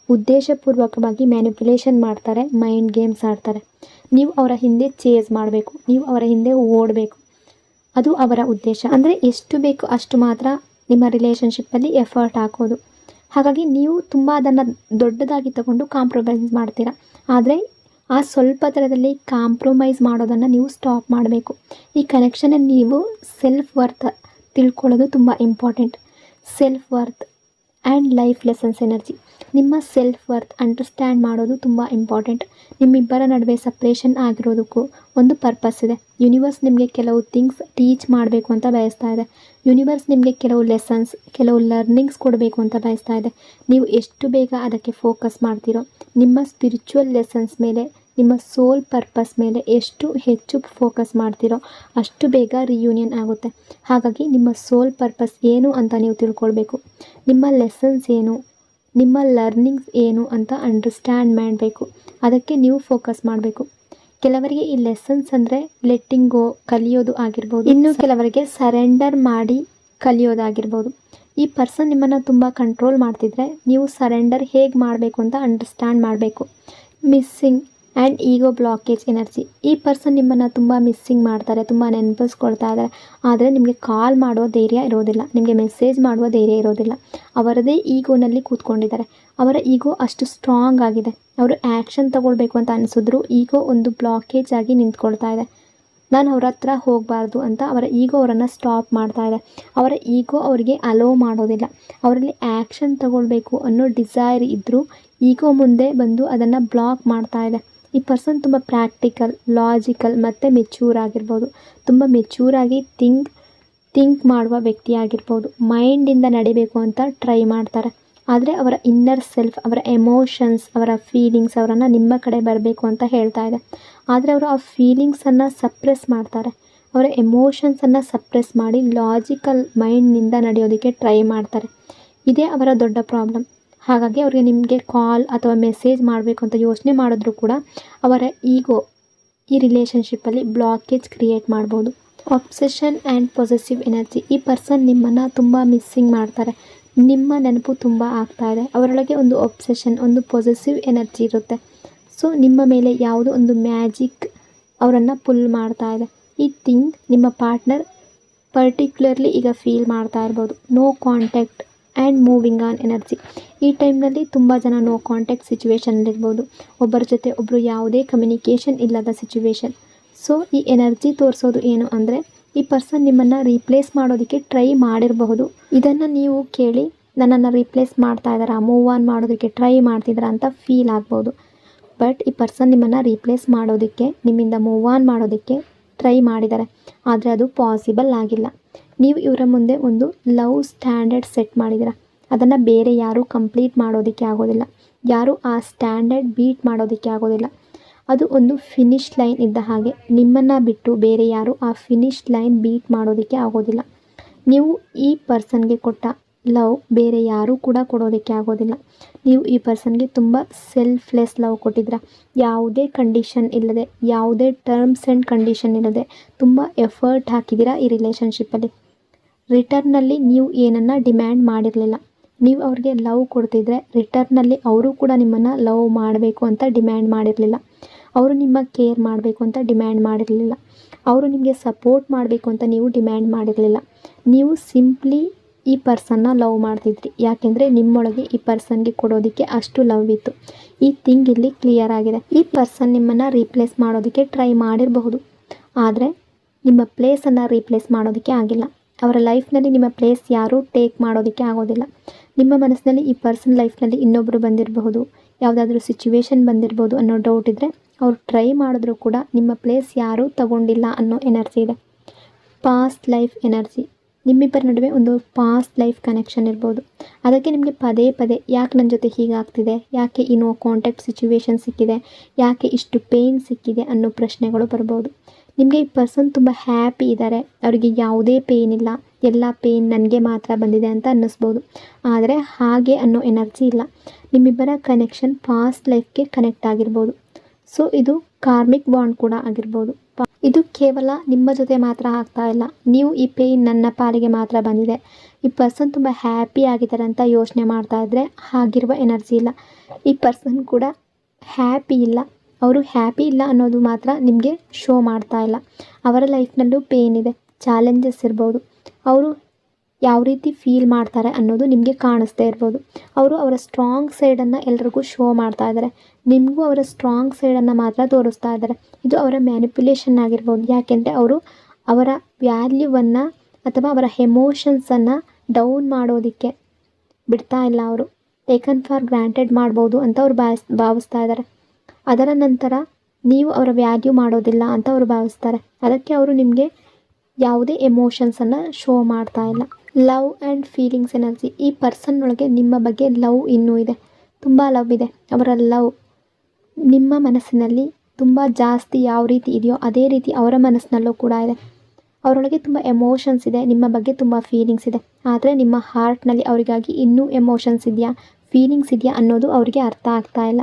Speaker 1: ಉದ್ದೇಶಪೂರ್ವಕವಾಗಿ ಮ್ಯಾನಿಪ್ಯುಲೇಷನ್ ಮಾಡ್ತಾರೆ, ಮೈಂಡ್ ಗೇಮ್ಸ್ ಆಡ್ತಾರೆ. ನೀವು ಅವರ ಹಿಂದೆ ಚೇಸ್ ಮಾಡಬೇಕು, ನೀವು ಅವರ ಹಿಂದೆ ಓಡಬೇಕು, ಅದು ಅವರ ಉದ್ದೇಶ. ಅಂದರೆ ಎಷ್ಟು ಬೇಕು ಅಷ್ಟು ಮಾತ್ರ ನಿಮ್ಮ ರಿಲೇಷನ್ಶಿಪ್ಪಲ್ಲಿ ಎಫರ್ಟ್ ಹಾಕೋದು. ಹಾಗಾಗಿ ನೀವು ತುಂಬ ಅದನ್ನು ದೊಡ್ಡದಾಗಿ ತಗೊಂಡು ಕಾಂಪ್ರಮೈಸ್ ಮಾಡ್ತೀರಾ. ಆದರೆ ಆ ಸ್ವಲ್ಪ ಥರದಲ್ಲಿ ಕಾಂಪ್ರಮೈಸ್ ಮಾಡೋದನ್ನು ನೀವು ಸ್ಟಾಪ್ ಮಾಡಬೇಕು. ಈ ಕನೆಕ್ಷನಲ್ಲಿ ನೀವು ಸೆಲ್ಫ್ ವರ್ತ್ ತಿಳ್ಕೊಳ್ಳೋದು ತುಂಬ important. Self worth and life lessons energy, ನಿಮ್ಮ ಸೆಲ್ಫ್ ವರ್ತ್ ಅಂಡರ್ಸ್ಟ್ಯಾಂಡ್ ಮಾಡೋದು ತುಂಬ ಇಂಪಾರ್ಟೆಂಟ್. ನಿಮ್ಮಿಬ್ಬರ ನಡುವೆ ಸಪ್ರೇಷನ್ ಆಗಿರೋದಕ್ಕೂ ಒಂದು ಪರ್ಪಸ್ ಇದೆ. ಯೂನಿವರ್ಸ್ ನಿಮಗೆ ಕೆಲವು ಥಿಂಗ್ಸ್ ಟೀಚ್ ಮಾಡಬೇಕು ಅಂತ ಬಯಸ್ತಾ ಇದೆ. ಯೂನಿವರ್ಸ್ ನಿಮಗೆ ಕೆಲವು ಲೆಸನ್ಸ್, ಕೆಲವು ಲರ್ನಿಂಗ್ಸ್ ಕೊಡಬೇಕು ಅಂತ ಬಯಸ್ತಾ ಇದೆ. ನೀವು ಎಷ್ಟು ಬೇಗ ಅದಕ್ಕೆ ಫೋಕಸ್ ಮಾಡ್ತೀರೋ, ನಿಮ್ಮ ಸ್ಪಿರಿಚುವಲ್ ಲೆಸನ್ಸ್ ಮೇಲೆ, ನಿಮ್ಮ ಸೋಲ್ ಪರ್ಪಸ್ ಮೇಲೆ ಎಷ್ಟು ಹೆಚ್ಚು ಫೋಕಸ್ ಮಾಡ್ತೀರೋ ಅಷ್ಟು ಬೇಗ ರಿಯೂನಿಯನ್ ಆಗುತ್ತೆ. ಹಾಗಾಗಿ ನಿಮ್ಮ ಸೋಲ್ ಪರ್ಪಸ್ ಏನು ಅಂತ ನೀವು ತಿಳ್ಕೊಳ್ಬೇಕು. ನಿಮ್ಮ ಲೆಸನ್ಸ್ ಏನು, ನಿಮ್ಮ ಲರ್ನಿಂಗ್ಸ್ ಏನು ಅಂತ ಅಂಡರ್ಸ್ಟ್ಯಾಂಡ್ ಮಾಡಬೇಕು. ಅದಕ್ಕೆ ನೀವು ಫೋಕಸ್ ಮಾಡಬೇಕು. ಕೆಲವರಿಗೆ ಈ ಲೆಸನ್ಸ್ ಅಂದರೆ ಲೆಟ್ಟಿಂಗ್ ಗೋ, ಕಲಿಯೋದು ಆಗಿರ್ಬೋದು. ಇನ್ನು ಕೆಲವರಿಗೆ ಸರೆಂಡರ್ ಮಾಡಿ ಕಲಿಯೋದಾಗಿರ್ಬೋದು. ಈ ಪರ್ಸನ್ ನಿಮ್ಮನ್ನು ತುಂಬ ಕಂಟ್ರೋಲ್ ಮಾಡ್ತಿದ್ರೆ ನೀವು ಸರೆಂಡರ್ ಹೇಗೆ ಮಾಡಬೇಕು ಅಂತ ಅಂಡರ್ಸ್ಟ್ಯಾಂಡ್ ಮಾಡಬೇಕು. Missing and ego blockage energy, ಈ ಪರ್ಸನ್ ನಿಮ್ಮನ್ನು ತುಂಬ ಮಿಸ್ಸಿಂಗ್ ಮಾಡ್ತಾರೆ, ತುಂಬ ನೆನಪಿಸ್ಕೊಳ್ತಾ ಇದ್ದಾರೆ. ಆದರೆ ನಿಮಗೆ ಕಾಲ್ ಮಾಡುವ ಧೈರ್ಯ ಇರೋದಿಲ್ಲ, ನಿಮಗೆ ಮೆಸೇಜ್ ಮಾಡುವ ಧೈರ್ಯ ಇರೋದಿಲ್ಲ. ಅವರದೇ ಈಗೋನಲ್ಲಿ ಕೂತ್ಕೊಂಡಿದ್ದಾರೆ. ಅವರ ಈಗೋ ಅಷ್ಟು ಸ್ಟ್ರಾಂಗ್ ಆಗಿದೆ. ಅವರು ಆ್ಯಕ್ಷನ್ ತಗೊಳ್ಬೇಕು ಅಂತ ಅನಿಸಿದ್ರು ಈಗೋ ಒಂದು ಬ್ಲಾಕೇಜ್ ಆಗಿ ನಿಂತ್ಕೊಳ್ತಾ ಇದೆ. ನಾನು ಅವ್ರ ಹತ್ರ ಹೋಗಬಾರ್ದು ಅಂತ ಅವರ ಈಗೋ ಅವರನ್ನು ಸ್ಟಾಪ್ ಮಾಡ್ತಾ ಇದೆ. ಅವರ ಈಗೋ ಅವರಿಗೆ ಅಲೋ ಮಾಡೋದಿಲ್ಲ. ಅವರಲ್ಲಿ ಆ್ಯಕ್ಷನ್ ತಗೊಳ್ಬೇಕು ಅನ್ನೋ ಡಿಸೈರ್ ಇದ್ದರೂ ಈಗೋ ಮುಂದೆ ಬಂದು ಅದನ್ನು ಬ್ಲಾಕ್ ಮಾಡ್ತಾ ಇದೆ. ಈ ಪರ್ಸನ್ ತುಂಬ ಪ್ರಾಕ್ಟಿಕಲ್, ಲಾಜಿಕಲ್ ಮತ್ತು ಮೆಚ್ಯೂರ್ ಆಗಿರ್ಬೋದು. ತುಂಬ ಮೆಚ್ಯೂರಾಗಿ ಥಿಂಕ್ ಮಾಡುವ ವ್ಯಕ್ತಿ ಆಗಿರ್ಬೋದು. ಮೈಂಡಿಂದ ನಡಿಬೇಕು ಅಂತ ಟ್ರೈ ಮಾಡ್ತಾರೆ. ಆದರೆ ಅವರ ಇನ್ನರ್ ಸೆಲ್ಫ್, ಅವರ ಎಮೋಷನ್ಸ್, ಅವರ ಫೀಲಿಂಗ್ಸ್ ಅವರನ್ನು ನಿಮ್ಮ ಕಡೆ ಬರಬೇಕು ಅಂತ ಹೇಳ್ತಾ ಇದೆ. ಆದರೆ ಅವರು ಆ ಫೀಲಿಂಗ್ಸನ್ನು ಸಪ್ರೆಸ್ ಮಾಡ್ತಾರೆ. ಅವರ ಎಮೋಷನ್ಸನ್ನು ಸಪ್ರೆಸ್ ಮಾಡಿ ಲಾಜಿಕಲ್ ಮೈಂಡ್ನಿಂದ ನಡೆಯೋದಕ್ಕೆ ಟ್ರೈ ಮಾಡ್ತಾರೆ. ಇದೇ ಅವರ ದೊಡ್ಡ ಪ್ರಾಬ್ಲಮ್. ಹಾಗಾಗಿ ಅವರಿಗೆ ನಿಮಗೆ ಕಾಲ್ ಅಥವಾ ಮೆಸೇಜ್ ಮಾಡಬೇಕು ಅಂತ ಯೋಚನೆ ಮಾಡಿದ್ರೂ ಕೂಡ ಅವರ ಈಗೋ ಈ ರಿಲೇಷನ್ಶಿಪ್ಪಲ್ಲಿ ಬ್ಲಾಕೇಜ್ ಕ್ರಿಯೇಟ್ ಮಾಡ್ಬೋದು. ಅಬ್ಸೆಷನ್ ಆ್ಯಂಡ್ ಪೊಸೆಸಿವ್ ಎನರ್ಜಿ, ಈ ಪರ್ಸನ್ ನಿಮ್ಮನ್ನು ತುಂಬ ಮಿಸ್ಸಿಂಗ್ ಮಾಡ್ತಾರೆ. ನಿಮ್ಮ ನೆನಪು ತುಂಬ ಆಗ್ತಾ ಇದೆ. ಅವರೊಳಗೆ ಒಂದು ಅಬ್ಸೆಷನ್, ಒಂದು ಪೊಸೆಸಿವ್ ಎನರ್ಜಿ ಇರುತ್ತೆ. ಸೊ ನಿಮ್ಮ ಮೇಲೆ ಯಾವುದೋ ಒಂದು ಮ್ಯಾಜಿಕ್ ಅವರನ್ನು ಪುಲ್ ಮಾಡ್ತಾ ಇದೆ. ಈ ಥಿಂಗ್ ನಿಮ್ಮ ಪಾರ್ಟ್ನರ್ ಪರ್ಟಿಕ್ಯುಲರ್ಲಿ ಈಗ ಫೀಲ್ ಮಾಡ್ತಾ ಇರ್ಬೋದು. No contact and moving on energy, ಈ ಟೈಮ್ನಲ್ಲಿ ತುಂಬ ಜನ ನೋ ಕಾಂಟ್ಯಾಕ್ಟ್ ಸಿಚುವೇಷನಲ್ಲಿರ್ಬೋದು. ಒಬ್ಬರ ಜೊತೆ ಒಬ್ಬರು ಯಾವುದೇ ಕಮ್ಯುನಿಕೇಷನ್ ಇಲ್ಲದ ಸಿಚುವೇಶನ್. ಸೊ ಈ ಎನರ್ಜಿ ತೋರಿಸೋದು ಏನು ಅಂದರೆ ಈ ಪರ್ಸನ್ ನಿಮ್ಮನ್ನು ರೀಪ್ಲೇಸ್ ಮಾಡೋದಕ್ಕೆ ಟ್ರೈ ಮಾಡಿರಬಹುದು. ಇದನ್ನು ನೀವು ಕೇಳಿ ನನ್ನನ್ನು ರೀಪ್ಲೇಸ್ ಮಾಡ್ತಾ ಇದ್ದಾರಾ, ಮೂವ್ ಆನ್ ಮಾಡೋದಕ್ಕೆ ಟ್ರೈ ಮಾಡ್ತಿದ್ದೀರಾ ಅಂತ ಫೀಲ್ ಆಗ್ಬೋದು. ಬಟ್ ಈ ಪರ್ಸನ್ ನಿಮ್ಮನ್ನು ರೀಪ್ಲೇಸ್ ಮಾಡೋದಕ್ಕೆ, ನಿಮ್ಮಿಂದ ಮೂವ್ ಆನ್ ಮಾಡೋದಕ್ಕೆ ಟ್ರೈ ಮಾಡಿದ್ದಾರೆ. ಆದರೆ ಅದು ಪಾಸಿಬಲ್ ಆಗಿಲ್ಲ. ನೀವು ಇವರ ಮುಂದೆ ಒಂದು ಲವ್ ಸ್ಟ್ಯಾಂಡರ್ಡ್ ಸೆಟ್ ಮಾಡಿದ್ದೀರ. ಅದನ್ನು ಬೇರೆ ಯಾರೂ ಕಂಪ್ಲೀಟ್ ಮಾಡೋದಕ್ಕೆ ಆಗೋದಿಲ್ಲ. ಯಾರೂ ಆ ಸ್ಟ್ಯಾಂಡರ್ಡ್ ಬೀಟ್ ಮಾಡೋದಕ್ಕೆ ಆಗೋದಿಲ್ಲ. ಅದು ಒಂದು ಫಿನಿಶ್ ಲೈನ್ ಇದ್ದ ಹಾಗೆ. ನಿಮ್ಮನ್ನು ಬಿಟ್ಟು ಬೇರೆ ಯಾರೂ ಆ ಫಿನಿಶ್ ಲೈನ್ ಬೀಟ್ ಮಾಡೋದಕ್ಕೆ ಆಗೋದಿಲ್ಲ. ನೀವು ಈ ಪರ್ಸನ್ಗೆ ಕೊಟ್ಟ ಲವ್ ಬೇರೆ ಯಾರೂ ಕೂಡ ಕೊಡೋದಕ್ಕೆ ಆಗೋದಿಲ್ಲ. ನೀವು ಈ ಪರ್ಸನ್ಗೆ ತುಂಬ ಸೆಲ್ಫ್ಲೆಸ್ ಲವ್ ಕೊಟ್ಟಿದ್ದೀರ. ಯಾವುದೇ ಕಂಡೀಷನ್ ಇಲ್ಲದೆ, ಯಾವುದೇ ಟರ್ಮ್ಸ್ ಆ್ಯಂಡ್ ಕಂಡೀಷನ್ ಇಲ್ಲದೆ ತುಂಬ ಎಫರ್ಟ್ ಹಾಕಿದ್ದೀರಾ ಈ ರಿಲೇಷನ್ಶಿಪ್ಪಲ್ಲಿ. ರಿಟರ್ನಲ್ಲಿ ನೀವು ಏನನ್ನು ಡಿಮ್ಯಾಂಡ್ ಮಾಡಿರಲಿಲ್ಲ. ನೀವು ಅವ್ರಿಗೆ ಲವ್ ಕೊಡ್ತಿದ್ರೆ ರಿಟರ್ನಲ್ಲಿ ಅವರು ಕೂಡ ನಿಮ್ಮನ್ನು ಲವ್ ಮಾಡಬೇಕು ಅಂತ ಡಿಮ್ಯಾಂಡ್ ಮಾಡಿರಲಿಲ್ಲ. ಅವರು ನಿಮ್ಮ ಕೇರ್ ಮಾಡಬೇಕು ಅಂತ ಡಿಮ್ಯಾಂಡ್ ಮಾಡಿರಲಿಲ್ಲ. ಅವರು ನಿಮಗೆ ಸಪೋರ್ಟ್ ಮಾಡಬೇಕು ಅಂತ ನೀವು ಡಿಮ್ಯಾಂಡ್ ಮಾಡಿರಲಿಲ್ಲ. ನೀವು ಸಿಂಪ್ಲಿ ಈ ಪರ್ಸನ್ನ ಲವ್ ಮಾಡ್ತಿದ್ರಿ. ಯಾಕೆಂದರೆ ನಿಮ್ಮೊಳಗೆ ಈ ಪರ್ಸನ್ಗೆ ಕೊಡೋದಕ್ಕೆ ಅಷ್ಟು ಲವ್ ಇತ್ತು. ಈ ಥಿಂಗ್ ಇಲ್ಲಿ ಕ್ಲಿಯರ್ ಆಗಿದೆ. ಈ ಪರ್ಸನ್ ನಿಮ್ಮನ್ನು ರೀಪ್ಲೇಸ್ ಮಾಡೋದಕ್ಕೆ ಟ್ರೈ ಮಾಡಿರಬಹುದು, ಆದರೆ ನಿಮ್ಮ ಪ್ಲೇಸನ್ನು ರೀಪ್ಲೇಸ್ ಮಾಡೋದಕ್ಕೆ ಆಗಿಲ್ಲ. ಅವರ ಲೈಫ್ನಲ್ಲಿ ನಿಮ್ಮ ಪ್ಲೇಸ್ ಯಾರೂ ಟೇಕ್ ಮಾಡೋದಕ್ಕೆ ಆಗೋದಿಲ್ಲ. ನಿಮ್ಮ ಮನಸ್ಸಿನಲ್ಲಿ ಈ ಪರ್ಸನ್ ಲೈಫ್ನಲ್ಲಿ ಇನ್ನೊಬ್ಬರು ಬಂದಿರಬಹುದು, ಯಾವುದಾದ್ರೂ ಸಿಚುವೇಶನ್ ಬಂದಿರ್ಬೋದು ಅನ್ನೋ ಡೌಟ್ ಇದ್ದರೆ ಅವ್ರು ಟ್ರೈ ಮಾಡಿದ್ರೂ ಕೂಡ ನಿಮ್ಮ ಪ್ಲೇಸ್ ಯಾರೂ ತಗೊಂಡಿಲ್ಲ ಅನ್ನೋ ಎನರ್ಜಿ ಇದೆ. ಪಾಸ್ಟ್ ಲೈಫ್ ಎನರ್ಜಿ, ನಿಮ್ಮಿಬ್ಬರ ನಡುವೆ ಒಂದು ಪಾಸ್ಟ್ ಲೈಫ್ ಕನೆಕ್ಷನ್ ಇರ್ಬೋದು. ಅದಕ್ಕೆ ನಿಮಗೆ ಪದೇ ಪದೇ ಯಾಕೆ ನನ್ನ ಜೊತೆ ಹೀಗಾಗ್ತಿದೆ, ಯಾಕೆ ಈ ನೋ ಕಾಂಟ್ಯಾಕ್ಟ್ ಸಿಚುವೇಶನ್ ಸಿಕ್ಕಿದೆ, ಯಾಕೆ ಇಷ್ಟು ಪೇಯ್ನ್ ಸಿಕ್ಕಿದೆ ಅನ್ನೋ ಪ್ರಶ್ನೆಗಳು ಬರ್ಬೋದು. ನಿಮಗೆ ಈ ಪರ್ಸನ್ ತುಂಬ ಹ್ಯಾಪಿ ಇದ್ದಾರೆ, ಅವರಿಗೆ ಯಾವುದೇ ಪೇಯ್ನ್ ಇಲ್ಲ, ಎಲ್ಲ ಪೇಯ್ನ್ ನನಗೆ ಮಾತ್ರ ಬಂದಿದೆ ಅಂತ ಅನ್ನಿಸ್ಬೋದು. ಆದರೆ ಹಾಗೆ ಅನ್ನೋ ಎನರ್ಜಿ ಇಲ್ಲ. ನಿಮ್ಮಿಬ್ಬರ ಕನೆಕ್ಷನ್ ಪಾಸ್ಟ್ ಲೈಫ್ಗೆ ಕನೆಕ್ಟ್ ಆಗಿರ್ಬೋದು. ಸೊ ಇದು ಕಾರ್ಮಿಕ್ ಬಾಂಡ್ ಕೂಡ ಆಗಿರ್ಬೋದು. ಇದು ಕೇವಲ ನಿಮ್ಮ ಜೊತೆ ಮಾತ್ರ ಆಗ್ತಾ ಇಲ್ಲ, ನೀವು ಈ ಪೇಯ್ನ್ ನನ್ನ ಪಾಲಿಗೆ ಮಾತ್ರ ಬಂದಿದೆ, ಈ ಪರ್ಸನ್ ತುಂಬ ಹ್ಯಾಪಿ ಆಗಿದ್ದಾರೆ ಅಂತ ಯೋಚನೆ ಮಾಡ್ತಾ ಇದ್ದರೆ ಹಾಗಿರುವ ಎನರ್ಜಿ ಇಲ್ಲ. ಈ ಪರ್ಸನ್ ಕೂಡ ಹ್ಯಾಪಿ ಇಲ್ಲ, ಅವರು ಹ್ಯಾಪಿ ಇಲ್ಲ ಅನ್ನೋದು ಮಾತ್ರ ನಿಮಗೆ ಶೋ ಮಾಡ್ತಾ ಇಲ್ಲ. ಅವರ ಲೈಫ್ನಲ್ಲೂ ಪೇಯ್ನ್ ಇದೆ, ಚಾಲೆಂಜಸ್ ಇರ್ಬೋದು. ಅವರು ಯಾವ ರೀತಿ ಫೀಲ್ ಮಾಡ್ತಾರೆ ಅನ್ನೋದು ನಿಮಗೆ ಕಾಣಿಸ್ತಾ ಇರ್ಬೋದು. ಅವರು ಅವರ ಸ್ಟ್ರಾಂಗ್ ಸೈಡನ್ನು ಎಲ್ರಿಗೂ ಶೋ ಮಾಡ್ತಾ ಇದ್ದಾರೆ, ನಿಮಗೂ ಅವರ ಸ್ಟ್ರಾಂಗ್ ಸೈಡನ್ನು ಮಾತ್ರ ತೋರಿಸ್ತಾ ಇದ್ದಾರೆ. ಇದು ಅವರ ಮ್ಯಾನಿಪ್ಯುಲೇಷನ್ ಆಗಿರ್ಬೋದು. ಯಾಕೆಂದರೆ ಅವರು ಅವರ ವ್ಯಾಲ್ಯೂವನ್ನು ಅಥವಾ ಅವರ ಎಮೋಷನ್ಸನ್ನು ಡೌನ್ ಮಾಡೋದಕ್ಕೆ ಬಿಡ್ತಾ ಇಲ್ಲ. ಅವರು ಟೇಕನ್ ಫಾರ್ ಗ್ರಾಂಟೆಡ್ ಮಾಡ್ಬೋದು ಅಂತ ಅವ್ರು ಭಾವಿಸ್ತಾ ಇದ್ದಾರೆ. ಅದರ ನಂತರ ನೀವು ಅವರ ವ್ಯಾಲ್ಯೂ ಮಾಡೋದಿಲ್ಲ ಅಂತ ಅವರು ಭಾವಿಸ್ತಾರೆ. ಅದಕ್ಕೆ ಅವರು ನಿಮಗೆ ಯಾವುದೇ ಎಮೋಷನ್ಸನ್ನು ಶೋ ಮಾಡ್ತಾ ಇಲ್ಲ. ಲವ್ ಆ್ಯಂಡ್ ಫೀಲಿಂಗ್ಸ್ ಎನರ್ಜಿ, ಈ ಪರ್ಸನ್ನೊಳಗೆ ನಿಮ್ಮ ಬಗ್ಗೆ ಲವ್ ಇನ್ನೂ ಇದೆ, ತುಂಬ ಲವ್ ಇದೆ. ಅವರ ಲವ್ ನಿಮ್ಮ ಮನಸ್ಸಿನಲ್ಲಿ ತುಂಬ ಜಾಸ್ತಿ ಯಾವ ರೀತಿ ಇದೆಯೋ ಅದೇ ರೀತಿ ಅವರ ಮನಸ್ಸಿನಲ್ಲೂ ಕೂಡ ಇದೆ. ಅವರೊಳಗೆ ತುಂಬ ಎಮೋಷನ್ಸ್ ಇದೆ, ನಿಮ್ಮ ಬಗ್ಗೆ ತುಂಬ ಫೀಲಿಂಗ್ಸ್ ಇದೆ. ಆದರೆ ನಿಮ್ಮ ಹಾರ್ಟ್ನಲ್ಲಿ ಅವರಿಗಾಗಿ ಇನ್ನೂ ಎಮೋಷನ್ಸ್ ಇದೆಯಾ, ಫೀಲಿಂಗ್ಸ್ ಇದೆಯಾ ಅನ್ನೋದು ಅವರಿಗೆ ಅರ್ಥ ಆಗ್ತಾ ಇಲ್ಲ.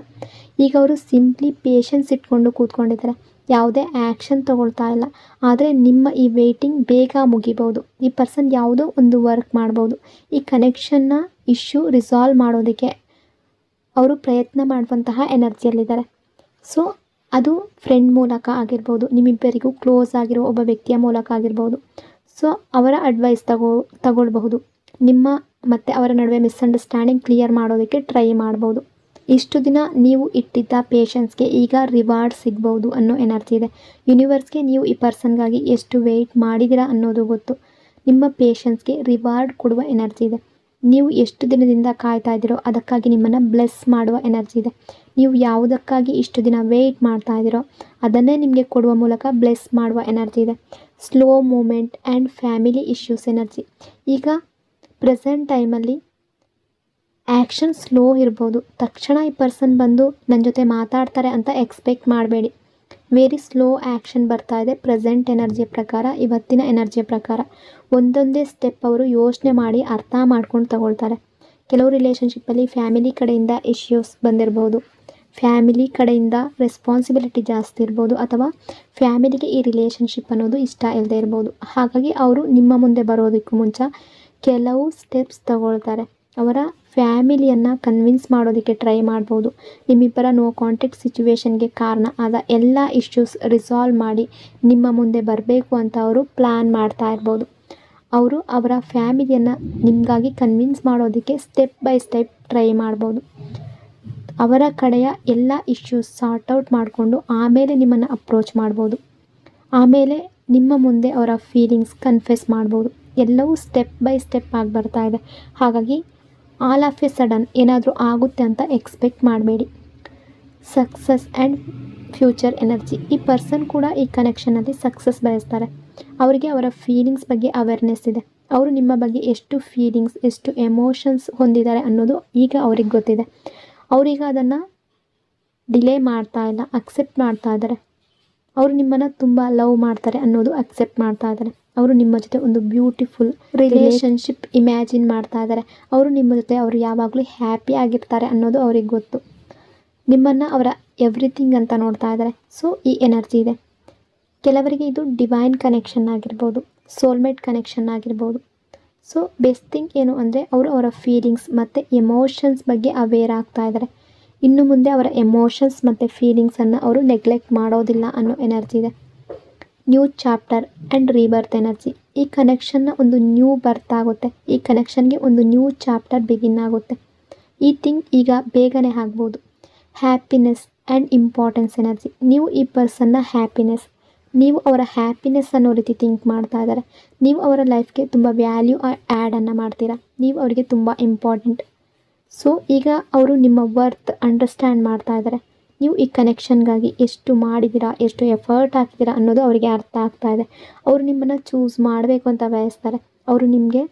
Speaker 1: ಈಗ ಅವರು ಸಿಂಪ್ಲಿ ಪೇಷನ್ಸ್ ಇಟ್ಕೊಂಡು ಕೂತ್ಕೊಂಡಿದ್ದಾರೆ, ಯಾವುದೇ ಆ್ಯಕ್ಷನ್ ತಗೊಳ್ತಾ ಇಲ್ಲ. ಆದರೆ ನಿಮ್ಮ ಈ ವೇಟಿಂಗ್ ಬೇಗ ಮುಗಿಬೋದು. ಈ ಪರ್ಸನ್ ಯಾವುದೋ ಒಂದು ವರ್ಕ್ ಮಾಡ್ಬೋದು. ಈ ಕನೆಕ್ಷನ್ನ ಇಶ್ಯೂ ರಿಸಾಲ್ವ್ ಮಾಡೋದಕ್ಕೆ ಅವರು ಪ್ರಯತ್ನ ಮಾಡುವಂತಹ ಎನರ್ಜಿಯಲ್ಲಿದ್ದಾರೆ. ಸೊ ಅದು ಫ್ರೆಂಡ್ ಮೂಲಕ ಆಗಿರ್ಬೋದು, ನಿಮ್ಮಿಬ್ಬರಿಗೂ ಕ್ಲೋಸ್ ಆಗಿರೋ ಒಬ್ಬ ವ್ಯಕ್ತಿಯ ಮೂಲಕ ಆಗಿರ್ಬೋದು. ಸೊ ಅವರ ಅಡ್ವೈಸ್ ತಗೊಳ್ಬಹುದು. ನಿಮ್ಮ ಮತ್ತು ಅವರ ನಡುವೆ ಮಿಸ್ಅಂಡರ್ಸ್ಟ್ಯಾಂಡಿಂಗ್ ಕ್ಲಿಯರ್ ಮಾಡೋದಕ್ಕೆ ಟ್ರೈ ಮಾಡ್ಬೋದು. ಇಷ್ಟು ದಿನ ನೀವು ಇಟ್ಟಿದ್ದ ಪೇಷನ್ಸ್ಗೆ ಈಗ ರಿವಾರ್ಡ್ ಸಿಗ್ಬೋದು ಅನ್ನೋ ಎನರ್ಜಿ ಇದೆ. ಯೂನಿವರ್ಸ್ಗೆ ನೀವು ಈ ಪರ್ಸನ್ಗಾಗಿ ಎಷ್ಟು ವೆಯ್ಟ್ ಮಾಡಿದ್ದೀರಾ ಅನ್ನೋದು ಗೊತ್ತು. ನಿಮ್ಮ ಪೇಷನ್ಸ್ಗೆ ರಿವಾರ್ಡ್ ಕೊಡುವ ಎನರ್ಜಿ ಇದೆ. ನೀವು ಎಷ್ಟು ದಿನದಿಂದ ಕಾಯ್ತಾ ಇದ್ದೀರೋ ಅದಕ್ಕಾಗಿ ನಿಮ್ಮನ್ನು ಬ್ಲೆಸ್ ಮಾಡುವ ಎನರ್ಜಿ ಇದೆ. ನೀವು ಯಾವುದಕ್ಕಾಗಿ ಇಷ್ಟು ದಿನ ವೆಯ್ಟ್ ಮಾಡ್ತಾ ಇದ್ದೀರೋ ಅದನ್ನೇ ನಿಮಗೆ ಕೊಡುವ ಮೂಲಕ ಬ್ಲೆಸ್ ಮಾಡುವ ಎನರ್ಜಿ ಇದೆ. Slow movement and family issues energy, ಈಗ ಪ್ರೆಸೆಂಟ್ ಟೈಮಲ್ಲಿ ಆ್ಯಕ್ಷನ್ ಸ್ಲೋ ಇರ್ಬೋದು. ತಕ್ಷಣ ಈ ಪರ್ಸನ್ ಬಂದು ನನ್ನ ಜೊತೆ ಮಾತಾಡ್ತಾರೆ ಅಂತ ಎಕ್ಸ್ಪೆಕ್ಟ್ ಮಾಡಬೇಡಿ. ವೆರಿ ಸ್ಲೋ ಆ್ಯಕ್ಷನ್ ಬರ್ತಾ ಇದೆ ಪ್ರೆಸೆಂಟ್ ಎನರ್ಜಿಯ ಪ್ರಕಾರ, ಇವತ್ತಿನ ಎನರ್ಜಿಯ ಪ್ರಕಾರ. ಒಂದೊಂದೇ ಸ್ಟೆಪ್ ಅವರು ಯೋಚನೆ ಮಾಡಿ ಅರ್ಥ ಮಾಡ್ಕೊಂಡು ತಗೊಳ್ತಾರೆ. ಕೆಲವು ರಿಲೇಷನ್ಶಿಪ್ಪಲ್ಲಿ ಫ್ಯಾಮಿಲಿ ಕಡೆಯಿಂದ ಇಶ್ಯೂಸ್ ಬಂದಿರ್ಬೋದು, ಫ್ಯಾಮಿಲಿ ಕಡೆಯಿಂದ ರೆಸ್ಪಾನ್ಸಿಬಿಲಿಟಿ ಜಾಸ್ತಿ ಇರ್ಬೋದು, ಅಥವಾ ಫ್ಯಾಮಿಲಿಗೆ ಈ ರಿಲೇಷನ್ಶಿಪ್ ಅನ್ನೋದು ಇಷ್ಟ ಇಲ್ಲದೆ ಇರ್ಬೋದು. ಹಾಗಾಗಿ ಅವರು ನಿಮ್ಮ ಮುಂದೆ ಬರೋದಕ್ಕೂ ಮುಂಚೆ ಕೆಲವು ಸ್ಟೆಪ್ಸ್ ತಗೊಳ್ತಾರೆ. ಅವರ ಫ್ಯಾಮಿಲಿಯನ್ನು ಕನ್ವಿನ್ಸ್ ಮಾಡೋದಕ್ಕೆ ಟ್ರೈ ಮಾಡ್ಬೋದು. ನಿಮ್ಮಿಬ್ಬರ ನೋ ಕಾಂಟ್ಯಾಕ್ಟ್ ಸಿಚುವೇಶನ್ಗೆ ಕಾರಣ ಆದ ಎಲ್ಲ ಇಶ್ಯೂಸ್ ರಿಸಾಲ್ವ್ ಮಾಡಿ ನಿಮ್ಮ ಮುಂದೆ ಬರಬೇಕು ಅಂತ ಅವರು ಪ್ಲ್ಯಾನ್ ಮಾಡ್ತಾ ಇರ್ಬೋದು. ಅವರು ಅವರ ಫ್ಯಾಮಿಲಿಯನ್ನು ನಿಮಗಾಗಿ ಕನ್ವಿನ್ಸ್ ಮಾಡೋದಕ್ಕೆ ಸ್ಟೆಪ್ ಬೈ ಸ್ಟೆಪ್ ಟ್ರೈ ಮಾಡ್ಬೋದು. ಅವರ ಕಡೆಯ ಎಲ್ಲ ಇಶ್ಯೂಸ್ ಸಾರ್ಟ್ ಔಟ್ ಮಾಡಿಕೊಂಡು ಆಮೇಲೆ ನಿಮ್ಮನ್ನು ಅಪ್ರೋಚ್ ಮಾಡ್ಬೋದು. ಆಮೇಲೆ ನಿಮ್ಮ ಮುಂದೆ ಅವರ ಫೀಲಿಂಗ್ಸ್ ಕನ್ಫೆಸ್ ಮಾಡ್ಬೋದು. ಎಲ್ಲವೂ ಸ್ಟೆಪ್ ಬೈ ಸ್ಟೆಪ್ ಆಗಿ ಬರ್ತಾ ಇದೆ. ಹಾಗಾಗಿ ಆಲ್ ಆಫ್ ಎ ಸಡನ್ ಏನಾದರೂ ಆಗುತ್ತೆ ಅಂತ ಎಕ್ಸ್ಪೆಕ್ಟ್ ಮಾಡಬೇಡಿ. ಸಕ್ಸಸ್ ಆ್ಯಂಡ್ ಫ್ಯೂಚರ್ ಎನರ್ಜಿ, ಈ ಪರ್ಸನ್ ಕೂಡ ಈ ಕನೆಕ್ಷನಲ್ಲಿ ಸಕ್ಸಸ್ ಬಯಸ್ತಾರೆ. ಅವರಿಗೆ ಅವರ ಫೀಲಿಂಗ್ಸ್ ಬಗ್ಗೆ ಅವೇರ್ನೆಸ್ ಇದೆ. ಅವರು ನಿಮ್ಮ ಬಗ್ಗೆ ಎಷ್ಟು ಫೀಲಿಂಗ್ಸ್, ಎಷ್ಟು ಎಮೋಷನ್ಸ್ ಹೊಂದಿದ್ದಾರೆ ಅನ್ನೋದು ಈಗ ಅವ್ರಿಗೆ ಗೊತ್ತಿದೆ. ಅವರೀಗ ಅದನ್ನು ಡಿಲೇ ಮಾಡ್ತಾ ಇಲ್ಲ, ಅಕ್ಸೆಪ್ಟ್ ಮಾಡ್ತಾ ಇದ್ದಾರೆ. ಅವರು ನಿಮ್ಮನ್ನು ತುಂಬ ಲವ್ ಮಾಡ್ತಾರೆ ಅನ್ನೋದು ಅಕ್ಸೆಪ್ಟ್ ಮಾಡ್ತಾ ಇದ್ದಾರೆ. ಅವರು ನಿಮ್ಮ ಜೊತೆ ಒಂದು ಬ್ಯೂಟಿಫುಲ್ ರಿಲೇಷನ್ಶಿಪ್ ಇಮ್ಯಾಜಿನ್ ಮಾಡ್ತಾ ಇದ್ದಾರೆ. ಅವರು ನಿಮ್ಮ ಜೊತೆ ಅವರು ಯಾವಾಗಲೂ ಹ್ಯಾಪಿ ಆಗಿರ್ತಾರೆ ಅನ್ನೋದು ಅವ್ರಿಗೆ ಗೊತ್ತು. ನಿಮ್ಮನ್ನು ಅವರ ಎವ್ರಿಥಿಂಗ್ ಅಂತ ನೋಡ್ತಾ ಇದ್ದಾರೆ. ಸೊ ಈ ಎನರ್ಜಿ ಇದೆ. ಕೆಲವರಿಗೆ ಇದು ಡಿವೈನ್ ಕನೆಕ್ಷನ್ ಆಗಿರ್ಬೋದು, ಸೋಲ್ಮೇಟ್ ಕನೆಕ್ಷನ್ ಆಗಿರ್ಬೋದು. ಸೊ ಬೆಸ್ಟ್ ಥಿಂಗ್ ಏನು ಅಂದರೆ ಅವರು ಅವರ ಫೀಲಿಂಗ್ಸ್ ಮತ್ತು ಎಮೋಷನ್ಸ್ ಬಗ್ಗೆ ಅವೇರ್ ಆಗ್ತಾ ಇದ್ದಾರೆ. ಇನ್ನು ಮುಂದೆ ಅವರ ಎಮೋಷನ್ಸ್ ಮತ್ತು ಫೀಲಿಂಗ್ಸನ್ನು ಅವರು ನೆಗ್ಲೆಕ್ಟ್ ಮಾಡೋದಿಲ್ಲ ಅನ್ನೋ ಎನರ್ಜಿ ಇದೆ. New chapter and rebirth energy. ಈ ಕನೆಕ್ಷನ್ನ ಒಂದು ನ್ಯೂ ಬರ್ತ್ ಆಗುತ್ತೆ. ಈ ಕನೆಕ್ಷನ್ಗೆ ಒಂದು ನ್ಯೂ ಚಾಪ್ಟರ್ ಬಿಗಿನ್ ಆಗುತ್ತೆ. ಈ ಥಿಂಗ್ ಈಗ ಬೇಗನೆ ಆಗ್ಬೋದು. Happiness and importance energy. ನೀವು ಈ ಪರ್ಸನ್ನ ಹ್ಯಾಪಿನೆಸ್, ನೀವು ಅವರ ಹ್ಯಾಪಿನೆಸ್ ಅನ್ನೋ ರೀತಿ ಥಿಂಕ್ ಮಾಡ್ತಾ ಇದ್ದಾರೆ. ನೀವು ಅವರ ಲೈಫ್ಗೆ ತುಂಬ ವ್ಯಾಲ್ಯೂ ಆ್ಯಡನ್ನು ಮಾಡ್ತೀರಾ. ನೀವು ಅವರಿಗೆ ತುಂಬ ಇಂಪಾರ್ಟೆಂಟ್. ಸೊ ಈಗ ಅವರು ನಿಮ್ಮ ವರ್ತ್ ಅಂಡರ್ಸ್ಟ್ಯಾಂಡ್ ಮಾಡ್ತಾ ಇದ್ದಾರೆ. ನೀವು ಈ ಕನೆಕ್ಷನ್ಗಾಗಿ ಎಷ್ಟು ಮಾಡಿದ್ದೀರಾ, ಎಷ್ಟು ಎಫರ್ಟ್ ಹಾಕಿದ್ದೀರಾ ಅನ್ನೋದು ಅವರಿಗೆ ಅರ್ಥ ಆಗ್ತಾ ಇದೆ. ಅವರು ನಿಮ್ಮನ್ನು ಚೂಸ್ ಮಾಡಬೇಕು ಅಂತ ಬಯಸ್ತಾರೆ. ಅವರು ನಿಮಗೆ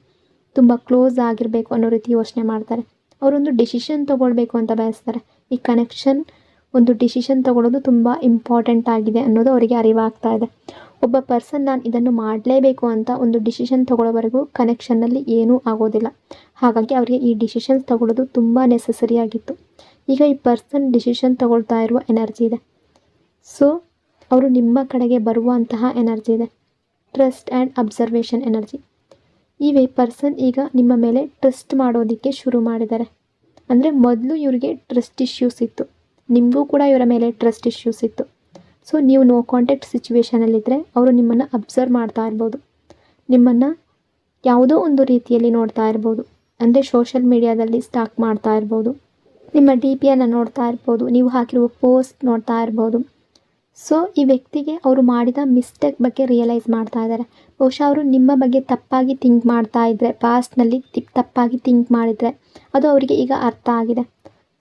Speaker 1: ತುಂಬ ಕ್ಲೋಸ್ ಆಗಿರಬೇಕು ಅನ್ನೋ ರೀತಿ ಯೋಚನೆ ಮಾಡ್ತಾರೆ. ಅವರೊಂದು ಡಿಸಿಷನ್ ತೊಗೊಳ್ಬೇಕು ಅಂತ ಬಯಸ್ತಾರೆ. ಈ ಕನೆಕ್ಷನ್ ಒಂದು ಡಿಸಿಷನ್ ತೊಗೊಳ್ಳೋದು ತುಂಬ ಇಂಪಾರ್ಟೆಂಟ್ ಆಗಿದೆ ಅನ್ನೋದು ಅವರಿಗೆ ಅರಿವಾಗ್ತಾ ಇದೆ. ಒಬ್ಬ ಪರ್ಸನ್ ನಾನು ಇದನ್ನು ಮಾಡಲೇಬೇಕು ಅಂತ ಒಂದು ಡಿಸಿಷನ್ ತೊಗೊಳ್ಳೋವರೆಗೂ ಕನೆಕ್ಷನ್ನಲ್ಲಿ ಏನೂ ಆಗೋದಿಲ್ಲ. ಹಾಗಾಗಿ ಅವರಿಗೆ ಈ ಡಿಸಿಷನ್ಸ್ ತೊಗೊಳ್ಳೋದು ತುಂಬ ನೆಸಸರಿ ಆಗಿತ್ತು. ಈಗ ಈ ಪರ್ಸನ್ ಡಿಸಿಷನ್ ತೊಗೊಳ್ತಾ ಇರುವ ಎನರ್ಜಿ ಇದೆ. ಸೊ ಅವರು ನಿಮ್ಮ ಕಡೆಗೆ ಬರುವಂತಹ ಎನರ್ಜಿ ಇದೆ. Trust and observation energy. ಈ ಪರ್ಸನ್ ಈಗ ನಿಮ್ಮ ಮೇಲೆ ಟ್ರಸ್ಟ್ ಮಾಡೋದಕ್ಕೆ ಶುರು ಮಾಡಿದ್ದಾರೆ. ಅಂದರೆ ಮೊದಲು ಇವರಿಗೆ ಟ್ರಸ್ಟ್ ಇಶ್ಯೂಸ್ ಇತ್ತು, ನಿಮಗೂ ಕೂಡ ಇವರ ಮೇಲೆ ಟ್ರಸ್ಟ್ ಇಶ್ಯೂಸ್ ಇತ್ತು. ಸೊ ನೀವು ನೋ ಕಾಂಟ್ಯಾಕ್ಟ್ ಸಿಚುವೇಷನಲ್ಲಿದ್ದರೆ ಅವರು ನಿಮ್ಮನ್ನು ಅಬ್ಸರ್ವ್ ಮಾಡ್ತಾ ಇರ್ಬೋದು, ನಿಮ್ಮನ್ನು ಯಾವುದೋ ಒಂದು ರೀತಿಯಲ್ಲಿ ನೋಡ್ತಾ ಇರ್ಬೋದು. ಅಂದರೆ ಸೋಷಲ್ ಮೀಡಿಯಾದಲ್ಲಿ ಸ್ಟಾಕ್ ಮಾಡ್ತಾ ಇರ್ಬೋದು, ನಿಮ್ಮ DPಯನ್ನು ನೋಡ್ತಾ ಇರ್ಬೋದು, ನೀವು ಹಾಕಿರುವ ಪೋಸ್ಟ್ ನೋಡ್ತಾ ಇರ್ಬೋದು. ಸೊ ಈ ವ್ಯಕ್ತಿಗೆ ಅವರು ಮಾಡಿದ ಮಿಸ್ಟೇಕ್ ಬಗ್ಗೆ ರಿಯಲೈಸ್ ಮಾಡ್ತಾ ಇದ್ದಾರೆ. ಬಹುಶಃ ಅವರು ನಿಮ್ಮ ಬಗ್ಗೆ ತಪ್ಪಾಗಿ ಥಿಂಕ್ ಮಾಡ್ತಾ ಇದ್ದರೆ, ಪಾಸ್ಟ್ನಲ್ಲಿ ತಪ್ಪಾಗಿ ಥಿಂಕ್ ಮಾಡಿದರೆ ಅದು ಅವರಿಗೆ ಈಗ ಅರ್ಥ ಆಗಿದೆ.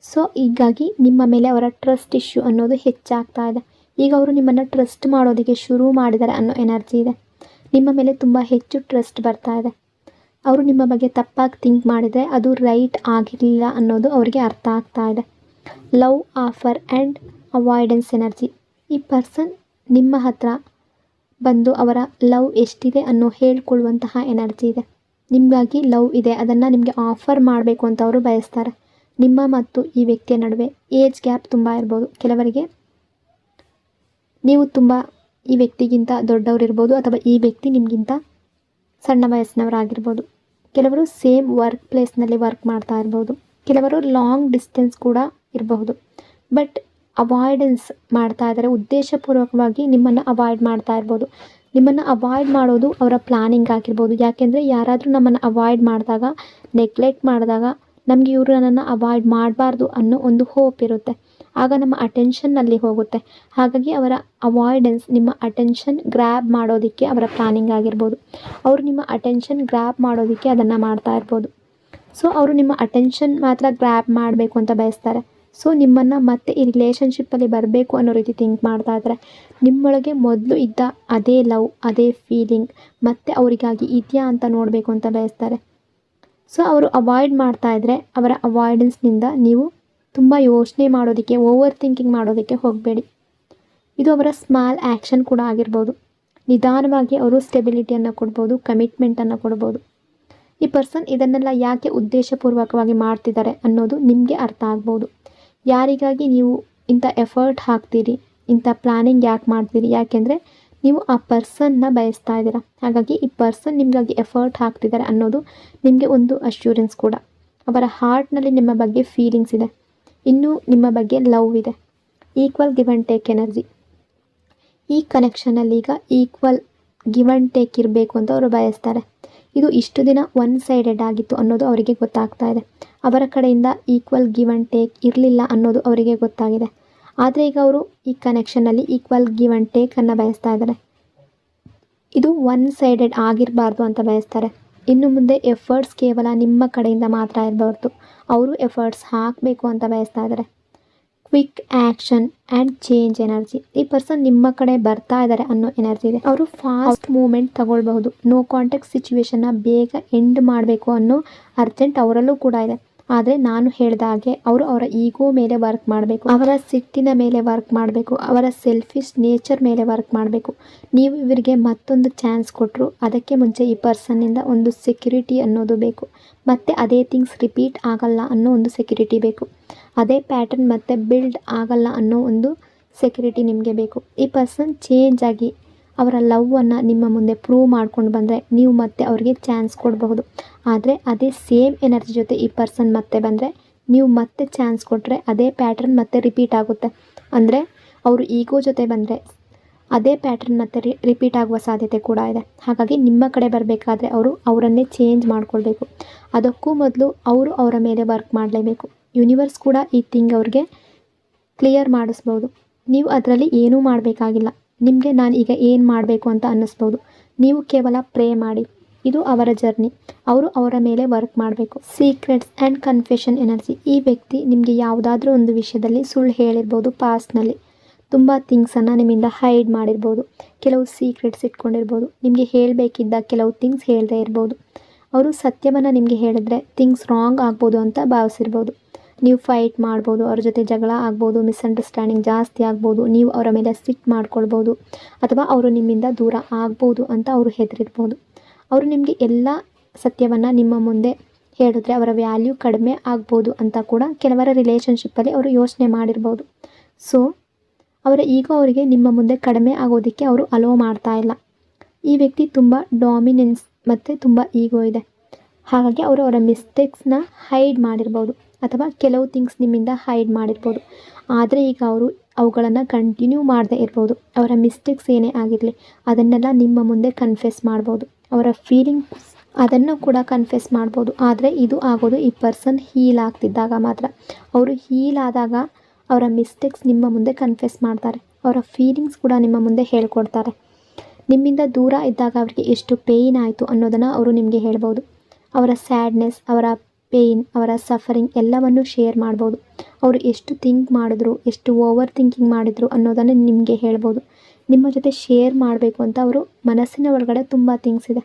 Speaker 1: ಸೊ ಹೀಗಾಗಿ ನಿಮ್ಮ ಮೇಲೆ ಅವರ ಟ್ರಸ್ಟ್ ಇಶ್ಯೂ ಅನ್ನೋದು ಹೆಚ್ಚಾಗ್ತಾ ಇದೆ. ಈಗ ಅವರು ನಿಮ್ಮನ್ನು ಟ್ರಸ್ಟ್ ಮಾಡೋದಕ್ಕೆ ಶುರು ಮಾಡಿದ್ದಾರೆ ಅನ್ನೋ ಎನರ್ಜಿ ಇದೆ. ನಿಮ್ಮ ಮೇಲೆ ತುಂಬ ಹೆಚ್ಚು ಟ್ರಸ್ಟ್ ಬರ್ತಾ ಇದೆ. ಅವರು ನಿಮ್ಮ ಬಗ್ಗೆ ತಪ್ಪಾಗಿ ಥಿಂಕ್ ಮಾಡಿದರೆ ಅದು ರೈಟ್ ಆಗಿರಲಿಲ್ಲ ಅನ್ನೋದು ಅವರಿಗೆ ಅರ್ಥ ಆಗ್ತಾ ಇದೆ. Love offer and avoidance energy. ಈ ಪರ್ಸನ್ ನಿಮ್ಮ ಹತ್ರ ಬಂದು ಅವರ ಲವ್ ಎಷ್ಟಿದೆ ಅನ್ನೋ ಹೇಳ್ಕೊಳ್ಳುವಂತಹ ಎನರ್ಜಿ ಇದೆ. ನಿಮಗಾಗಿ ಲವ್ ಇದೆ, ಅದನ್ನು ನಿಮಗೆ ಆಫರ್ ಮಾಡಬೇಕು ಅಂತ ಅವರು ಬಯಸ್ತಾರೆ. ನಿಮ್ಮ ಮತ್ತು ಈ ವ್ಯಕ್ತಿಯ ನಡುವೆ ಏಜ್ ಗ್ಯಾಪ್ ತುಂಬ ಇರ್ಬೋದು. ಕೆಲವರಿಗೆ ನೀವು ತುಂಬ ಈ ವ್ಯಕ್ತಿಗಿಂತ ದೊಡ್ಡವರಿರ್ಬೋದು, ಅಥವಾ ಈ ವ್ಯಕ್ತಿ ನಿಮಗಿಂತ ಸಣ್ಣ ವಯಸ್ಸಿನವರಾಗಿರ್ಬೋದು. ಕೆಲವರು ಸೇಮ್ ವರ್ಕ್ ಪ್ಲೇಸ್ನಲ್ಲಿ ವರ್ಕ್ ಮಾಡ್ತಾ ಇರ್ಬೋದು. ಕೆಲವರು ಲಾಂಗ್ ಡಿಸ್ಟೆನ್ಸ್ ಕೂಡ ಇರಬಹುದು. ಬಟ್ ಅವಾಯ್ಡೆನ್ಸ್ ಮಾಡ್ತಾ ಇದ್ದಾರೆ, ಉದ್ದೇಶಪೂರ್ವಕವಾಗಿ ನಿಮ್ಮನ್ನು ಅವಾಯ್ಡ್ ಮಾಡ್ತಾ ಇರ್ಬೋದು. ನಿಮ್ಮನ್ನು ಅವಾಯ್ಡ್ ಮಾಡೋದು ಅವರ ಪ್ಲಾನಿಂಗ್ ಆಗಿರ್ಬೋದು. ಯಾಕೆಂದರೆ ಯಾರಾದರೂ ನಮ್ಮನ್ನು ಅವಾಯ್ಡ್ ಮಾಡಿದಾಗ, ನೆಗ್ಲೆಕ್ಟ್ ಮಾಡಿದಾಗ ನಮಗೆ ಇವರು ನನ್ನನ್ನು ಅವಾಯ್ಡ್ ಮಾಡಬಾರ್ದು ಅನ್ನೋ ಒಂದು ಹೋಪ್ ಇರುತ್ತೆ. ಆಗ ನಮ್ಮ ಅಟೆನ್ಷನ್ನಲ್ಲಿ ಹೋಗುತ್ತೆ. ಹಾಗಾಗಿ ಅವರ ಅವಾಯ್ಡೆನ್ಸ್ ನಿಮ್ಮ ಅಟೆನ್ಷನ್ ಗ್ರ್ಯಾಬ್ ಮಾಡೋದಕ್ಕೆ ಅವರ ಪ್ಲಾನಿಂಗ್ ಆಗಿರ್ಬೋದು. ಅವರು ನಿಮ್ಮ ಅಟೆನ್ಷನ್ ಗ್ರ್ಯಾಬ್ ಮಾಡೋದಕ್ಕೆ ಅದನ್ನು ಮಾಡ್ತಾ ಇರ್ಬೋದು. ಸೊ ಅವರು ನಿಮ್ಮ ಅಟೆನ್ಷನ್ ಮಾತ್ರ ಗ್ರ್ಯಾಬ್ ಮಾಡಬೇಕು ಅಂತ ಬಯಸ್ತಾರೆ. ಸೊ ನಿಮ್ಮನ್ನು ಮತ್ತೆ ಈ ರಿಲೇಷನ್ಶಿಪ್ಪಲ್ಲಿ ಬರಬೇಕು ಅನ್ನೋ ರೀತಿ ಥಿಂಕ್ ಮಾಡ್ತಾ ಇದ್ದಾರೆ. ನಿಮ್ಮೊಳಗೆ ಮೊದಲು ಇದ್ದ ಅದೇ ಲವ್, ಅದೇ ಫೀಲಿಂಗ್ ಮತ್ತೆ ಅವರಿಗಾಗಿ ಇದೆಯಾ ಅಂತ ನೋಡಬೇಕು ಅಂತ ಬಯಸ್ತಾರೆ. ಸೊ ಅವರು ಅವಾಯ್ಡ್ ಮಾಡ್ತಾ ಇದ್ದರೆ ಅವರ ಅವಾಯ್ಡೆನ್ಸ್ನಿಂದ ನೀವು ತುಂಬ ಯೋಚನೆ ಮಾಡೋದಕ್ಕೆ, ಓವರ್ ಥಿಂಕಿಂಗ್ ಮಾಡೋದಕ್ಕೆ ಹೋಗಬೇಡಿ. ಇದು ಅವರ ಸ್ಮಾಲ್ ಆ್ಯಕ್ಷನ್ ಕೂಡ ಆಗಿರ್ಬೋದು. ನಿಧಾನವಾಗಿ ಅವರು ಸ್ಟೆಬಿಲಿಟಿಯನ್ನು ಕೊಡ್ಬೋದು, ಕಮಿಟ್ಮೆಂಟನ್ನು ಕೊಡ್ಬೋದು. ಈ ಪರ್ಸನ್ ಇದನ್ನೆಲ್ಲ ಯಾಕೆ ಉದ್ದೇಶಪೂರ್ವಕವಾಗಿ ಮಾಡ್ತಿದ್ದಾರೆ ಅನ್ನೋದು ನಿಮಗೆ ಅರ್ಥ ಆಗ್ಬೋದು. ಯಾರಿಗಾಗಿ ನೀವು ಇಂಥ ಎಫರ್ಟ್ ಹಾಕ್ತೀರಿ, ಇಂಥ ಪ್ಲ್ಯಾನಿಂಗ್ ಯಾಕೆ ಮಾಡ್ತೀರಿ? ಯಾಕೆಂದರೆ ನೀವು ಆ ಪರ್ಸನ್ನ ಬಯಸ್ತಾ ಇದ್ದೀರಾ. ಹಾಗಾಗಿ ಈ ಪರ್ಸನ್ ನಿಮಗಾಗಿ ಎಫರ್ಟ್ ಹಾಕ್ತಿದ್ದಾರೆ ಅನ್ನೋದು ನಿಮಗೆ ಒಂದು ಅಶ್ಯೂರೆನ್ಸ್ ಕೂಡ. ಅವರ ಹಾರ್ಟ್ನಲ್ಲಿ ನಿಮ್ಮ ಬಗ್ಗೆ ಫೀಲಿಂಗ್ಸ್ ಇದೆ, ಇನ್ನೂ ನಿಮ್ಮ ಬಗ್ಗೆ ಲವ್ ಇದೆ. Equal give and take energy. ಈ ಕನೆಕ್ಷನಲ್ಲಿ ಈಗ ಈಕ್ವಲ್ ಗಿವ್ ಆ್ಯಂಡ್ ಟೇಕ್ ಇರಬೇಕು ಅಂತ ಅವರು ಬಯಸ್ತಾರೆ. ಇದು ಇಷ್ಟು ದಿನ ಒನ್ ಸೈಡೆಡ್ ಆಗಿತ್ತು ಅನ್ನೋದು ಅವರಿಗೆ ಗೊತ್ತಾಗ್ತಾ ಇದೆ. ಅವರ ಕಡೆಯಿಂದ ಈಕ್ವಲ್ ಗಿವ್ ಆ್ಯಂಡ್ ಟೇಕ್ ಇರಲಿಲ್ಲ ಅನ್ನೋದು ಅವರಿಗೆ ಗೊತ್ತಾಗಿದೆ. ಆದರೆ ಈಗ ಅವರು ಈ ಕನೆಕ್ಷನಲ್ಲಿ ಈಕ್ವಲ್ ಗಿವ್ ಆ್ಯಂಡ್ ಟೇಕನ್ನು ಬಯಸ್ತಾ ಇದ್ದಾರೆ. ಇದು ಒನ್ ಸೈಡೆಡ್ ಆಗಿರಬಾರ್ದು ಅಂತ ಬಯಸ್ತಾರೆ. ಇನ್ನು ಮುಂದೆ ಎಫರ್ಟ್ಸ್ ಕೇವಲ ನಿಮ್ಮ ಕಡೆಯಿಂದ ಮಾತ್ರ ಇರಬಾರ್ದು, ಅವರು ಎಫರ್ಟ್ಸ್ ಹಾಕಬೇಕು ಅಂತ ಬಯಸ್ತಾ ಇದ್ದಾರೆ. Quick action and change energy. ಈ ಪರ್ಸನ್ ನಿಮ್ಮ ಕಡೆ ಬರ್ತಾ ಇದ್ದಾರೆ ಅನ್ನೋ ಎನರ್ಜಿ ಇದೆ. ಅವರು ಫಾಸ್ಟ್ ಮೂಮೆಂಟ್ ತಗೊಳ್ಬಹುದು. ನೋ ಕಾಂಟ್ಯಾಕ್ಟ್ ಸಿಚುವೇಶನ್ನ ಬೇಗ ಎಂಡ್ ಮಾಡಬೇಕು ಅನ್ನೋ ಅರ್ಜೆಂಟ್ ಅವರಲ್ಲೂ ಕೂಡ ಇದೆ. ಆದರೆ ನಾನು ಹೇಳಿದ ಹಾಗೆ ಅವರು ಅವರ ಈಗೋ ಮೇಲೆ ವರ್ಕ್ ಮಾಡಬೇಕು, ಅವರ ಸಿಟ್ಟಿನ ಮೇಲೆ ವರ್ಕ್ ಮಾಡಬೇಕು, ಅವರ ಸೆಲ್ಫಿಶ್ ನೇಚರ್ ಮೇಲೆ ವರ್ಕ್ ಮಾಡಬೇಕು. ನೀವು ಇವರಿಗೆ ಮತ್ತೊಂದು ಚಾನ್ಸ್ ಕೊಟ್ಟರು ಅದಕ್ಕೆ ಮುಂಚೆ ಈ ಪರ್ಸನ್ನಿಂದ ಒಂದು ಸೆಕ್ಯೂರಿಟಿ ಅನ್ನೋದು ಬೇಕು. ಮತ್ತು ಅದೇ ಥಿಂಗ್ಸ್ ರಿಪೀಟ್ ಆಗಲ್ಲ ಅನ್ನೋ ಒಂದು ಸೆಕ್ಯೂರಿಟಿ ಬೇಕು. ಅದೇ ಪ್ಯಾಟರ್ನ್ ಮತ್ತೆ ಬಿಲ್ಡ್ ಆಗಲ್ಲ ಅನ್ನೋ ಒಂದು ಸೆಕ್ಯೂರಿಟಿ ನಿಮಗೆ ಬೇಕು. ಈ ಪರ್ಸನ್ ಚೇಂಜ್ ಆಗಿ ಅವರ ಲವ್ವನ್ನು ನಿಮ್ಮ ಮುಂದೆ ಪ್ರೂವ್ ಮಾಡ್ಕೊಂಡು ಬಂದರೆ ನೀವು ಮತ್ತೆ ಅವರಿಗೆ ಚಾನ್ಸ್ ಕೊಡಬಹುದು. ಆದರೆ ಅದೇ ಸೇಮ್ ಎನರ್ಜಿ ಜೊತೆ ಈ ಪರ್ಸನ್ ಮತ್ತೆ ಬಂದರೆ ನೀವು ಮತ್ತೆ ಚಾನ್ಸ್ ಕೊಟ್ಟರೆ ಅದೇ ಪ್ಯಾಟ್ರನ್ ಮತ್ತೆ ರಿಪೀಟ್ ಆಗುತ್ತೆ. ಅಂದರೆ ಅವರು ಈಗೋ ಜೊತೆ ಬಂದರೆ ಅದೇ ಪ್ಯಾಟ್ರನ್ ಮತ್ತೆ ರಿಪೀಟ್ ಆಗುವ ಸಾಧ್ಯತೆ ಕೂಡ ಇದೆ. ಹಾಗಾಗಿ ನಿಮ್ಮ ಕಡೆ ಬರಬೇಕಾದ್ರೆ ಅವರನ್ನೇ ಚೇಂಜ್ ಮಾಡ್ಕೊಳ್ಬೇಕು. ಅದಕ್ಕೂ ಮೊದಲು ಅವರು ಅವರ ಮೇಲೆ ವರ್ಕ್ ಮಾಡಲೇಬೇಕು. ಯೂನಿವರ್ಸ್ ಕೂಡ ಈ ಥಿಂಗ್ ಅವ್ರಿಗೆ ಕ್ಲಿಯರ್ ಮಾಡಿಸ್ಬೋದು. ನೀವು ಅದರಲ್ಲಿ ಏನೂ ಮಾಡಬೇಕಾಗಿಲ್ಲ. ನಿಮಗೆ ನಾನು ಈಗ ಏನು ಮಾಡಬೇಕು ಅಂತ ಅನ್ನಿಸ್ಬೋದು. ನೀವು ಕೇವಲ ಪ್ರೇ ಮಾಡಿ. ಇದು ಅವರ ಜರ್ನಿ. ಅವರು ಅವರ ಮೇಲೆ ವರ್ಕ್ ಮಾಡಬೇಕು. Secrets and confession energy. ಈ ವ್ಯಕ್ತಿ ನಿಮಗೆ ಯಾವುದಾದ್ರೂ ಒಂದು ವಿಷಯದಲ್ಲಿ ಸುಳ್ಳು ಹೇಳಿರ್ಬೋದು. ಪಾಸ್ಟ್ನಲ್ಲಿ ತುಂಬ ಥಿಂಗ್ಸನ್ನು ನಿಮ್ಮಿಂದ ಹೈಡ್ ಮಾಡಿರ್ಬೋದು. ಕೆಲವು ಸೀಕ್ರೆಟ್ಸ್ ಇಟ್ಕೊಂಡಿರ್ಬೋದು. ನಿಮಗೆ ಹೇಳಬೇಕಿದ್ದ ಕೆಲವು ಥಿಂಗ್ಸ್ ಹೇಳದೇ ಇರ್ಬೋದು. ಅವರು ಸತ್ಯವನ್ನು ನಿಮಗೆ ಹೇಳಿದ್ರೆ ಥಿಂಗ್ಸ್ ರಾಂಗ್ ಆಗ್ಬೋದು ಅಂತ ಭಾವಿಸಿರ್ಬೋದು. ನೀವು ಫೈಟ್ ಮಾಡ್ಬೋದು, ಅವ್ರ ಜೊತೆ ಜಗಳ ಆಗ್ಬೋದು, ಮಿಸ್ಅಂಡರ್ಸ್ಟ್ಯಾಂಡಿಂಗ್ ಜಾಸ್ತಿ ಆಗ್ಬೋದು, ನೀವು ಅವರ ಮೇಲೆ ಸಿಟ್ಟು ಮಾಡ್ಕೊಳ್ಬೋದು, ಅಥವಾ ಅವರು ನಿಮ್ಮಿಂದ ದೂರ ಆಗ್ಬೋದು ಅಂತ ಅವರು ಹೆದರಿರ್ಬೋದು. ಅವರು ನಿಮಗೆ ಎಲ್ಲ ಸತ್ಯವನ್ನು ನಿಮ್ಮ ಮುಂದೆ ಹೇಳಿದ್ರೆ ಅವರ ವ್ಯಾಲ್ಯೂ ಕಡಿಮೆ ಆಗ್ಬೋದು ಅಂತ ಕೂಡ ಕೆಲವರ ರಿಲೇಷನ್ಶಿಪ್ಪಲ್ಲಿ ಅವರು ಯೋಚನೆ ಮಾಡಿರ್ಬೋದು. ಸೊ ಅವರ ಈಗೋ ಅವರಿಗೆ ನಿಮ್ಮ ಮುಂದೆ ಕಡಿಮೆ ಆಗೋದಕ್ಕೆ ಅವರು ಅಲೋ ಮಾಡ್ತಾ ಇಲ್ಲ. ಈ ವ್ಯಕ್ತಿ ತುಂಬ ಡಾಮಿನೆನ್ಸ್ ಮತ್ತು ತುಂಬ ಈಗೋ ಇದೆ. ಹಾಗಾಗಿ ಅವರು ಅವರ ಮಿಸ್ಟೇಕ್ಸ್ನ ಹೈಡ್ ಮಾಡಿರ್ಬೋದು, ಅಥವಾ ಕೆಲವು ಥಿಂಗ್ಸ್ ನಿಮ್ಮಿಂದ ಹೈಡ್ ಮಾಡಿರ್ಬೋದು. ಆದರೆ ಈಗ ಅವರು ಅವುಗಳನ್ನು ಕಂಟಿನ್ಯೂ ಮಾಡದೇ ಇರ್ಬೋದು. ಅವರ ಮಿಸ್ಟೇಕ್ಸ್ ಏನೇ ಆಗಿರಲಿ ಅದನ್ನೆಲ್ಲ ನಿಮ್ಮ ಮುಂದೆ ಕನ್ಫೆಸ್ ಮಾಡ್ಬೋದು. ಅವರ ಫೀಲಿಂಗ್ಸ್ ಅದನ್ನು ಕೂಡ ಕನ್ಫೆಸ್ ಮಾಡ್ಬೋದು. ಆದರೆ ಇದು ಆಗೋದು ಈ ಪರ್ಸನ್ ಹೀಲ್ ಆಗ್ತಿದ್ದಾಗ ಮಾತ್ರ. ಅವರು ಹೀಲ್ ಆದಾಗ ಅವರ ಮಿಸ್ಟೇಕ್ಸ್ ನಿಮ್ಮ ಮುಂದೆ ಕನ್ಫೆಸ್ ಮಾಡ್ತಾರೆ. ಅವರ ಫೀಲಿಂಗ್ಸ್ ಕೂಡ ನಿಮ್ಮ ಮುಂದೆ ಹೇಳ್ಕೊಡ್ತಾರೆ. ನಿಮ್ಮಿಂದ ದೂರ ಇದ್ದಾಗ ಅವರಿಗೆ ಎಷ್ಟು ಪೇಯ್ನ್ ಆಯಿತು ಅನ್ನೋದನ್ನು ಅವರು ನಿಮಗೆ ಹೇಳ್ಬೋದು. ಅವರ ಸ್ಯಾಡ್ನೆಸ್, ಅವರ ಪೇಯ್ನ್, ಅವರ ಸಫರಿಂಗ್ ಎಲ್ಲವನ್ನು ಶೇರ್ ಮಾಡ್ಬೋದು. ಅವರು ಎಷ್ಟು ಥಿಂಕ್ ಮಾಡಿದ್ರು, ಎಷ್ಟು ಓವರ್ ಥಿಂಕಿಂಗ್ ಮಾಡಿದ್ರು ಅನ್ನೋದನ್ನು ನಿಮಗೆ ಹೇಳ್ಬೋದು. ನಿಮ್ಮ ಜೊತೆ ಶೇರ್ ಮಾಡಬೇಕು ಅಂತ ಅವರು ಮನಸ್ಸಿನ ಒಳಗಡೆ ತುಂಬ ಥಿಂಗ್ಸ್ ಇದೆ.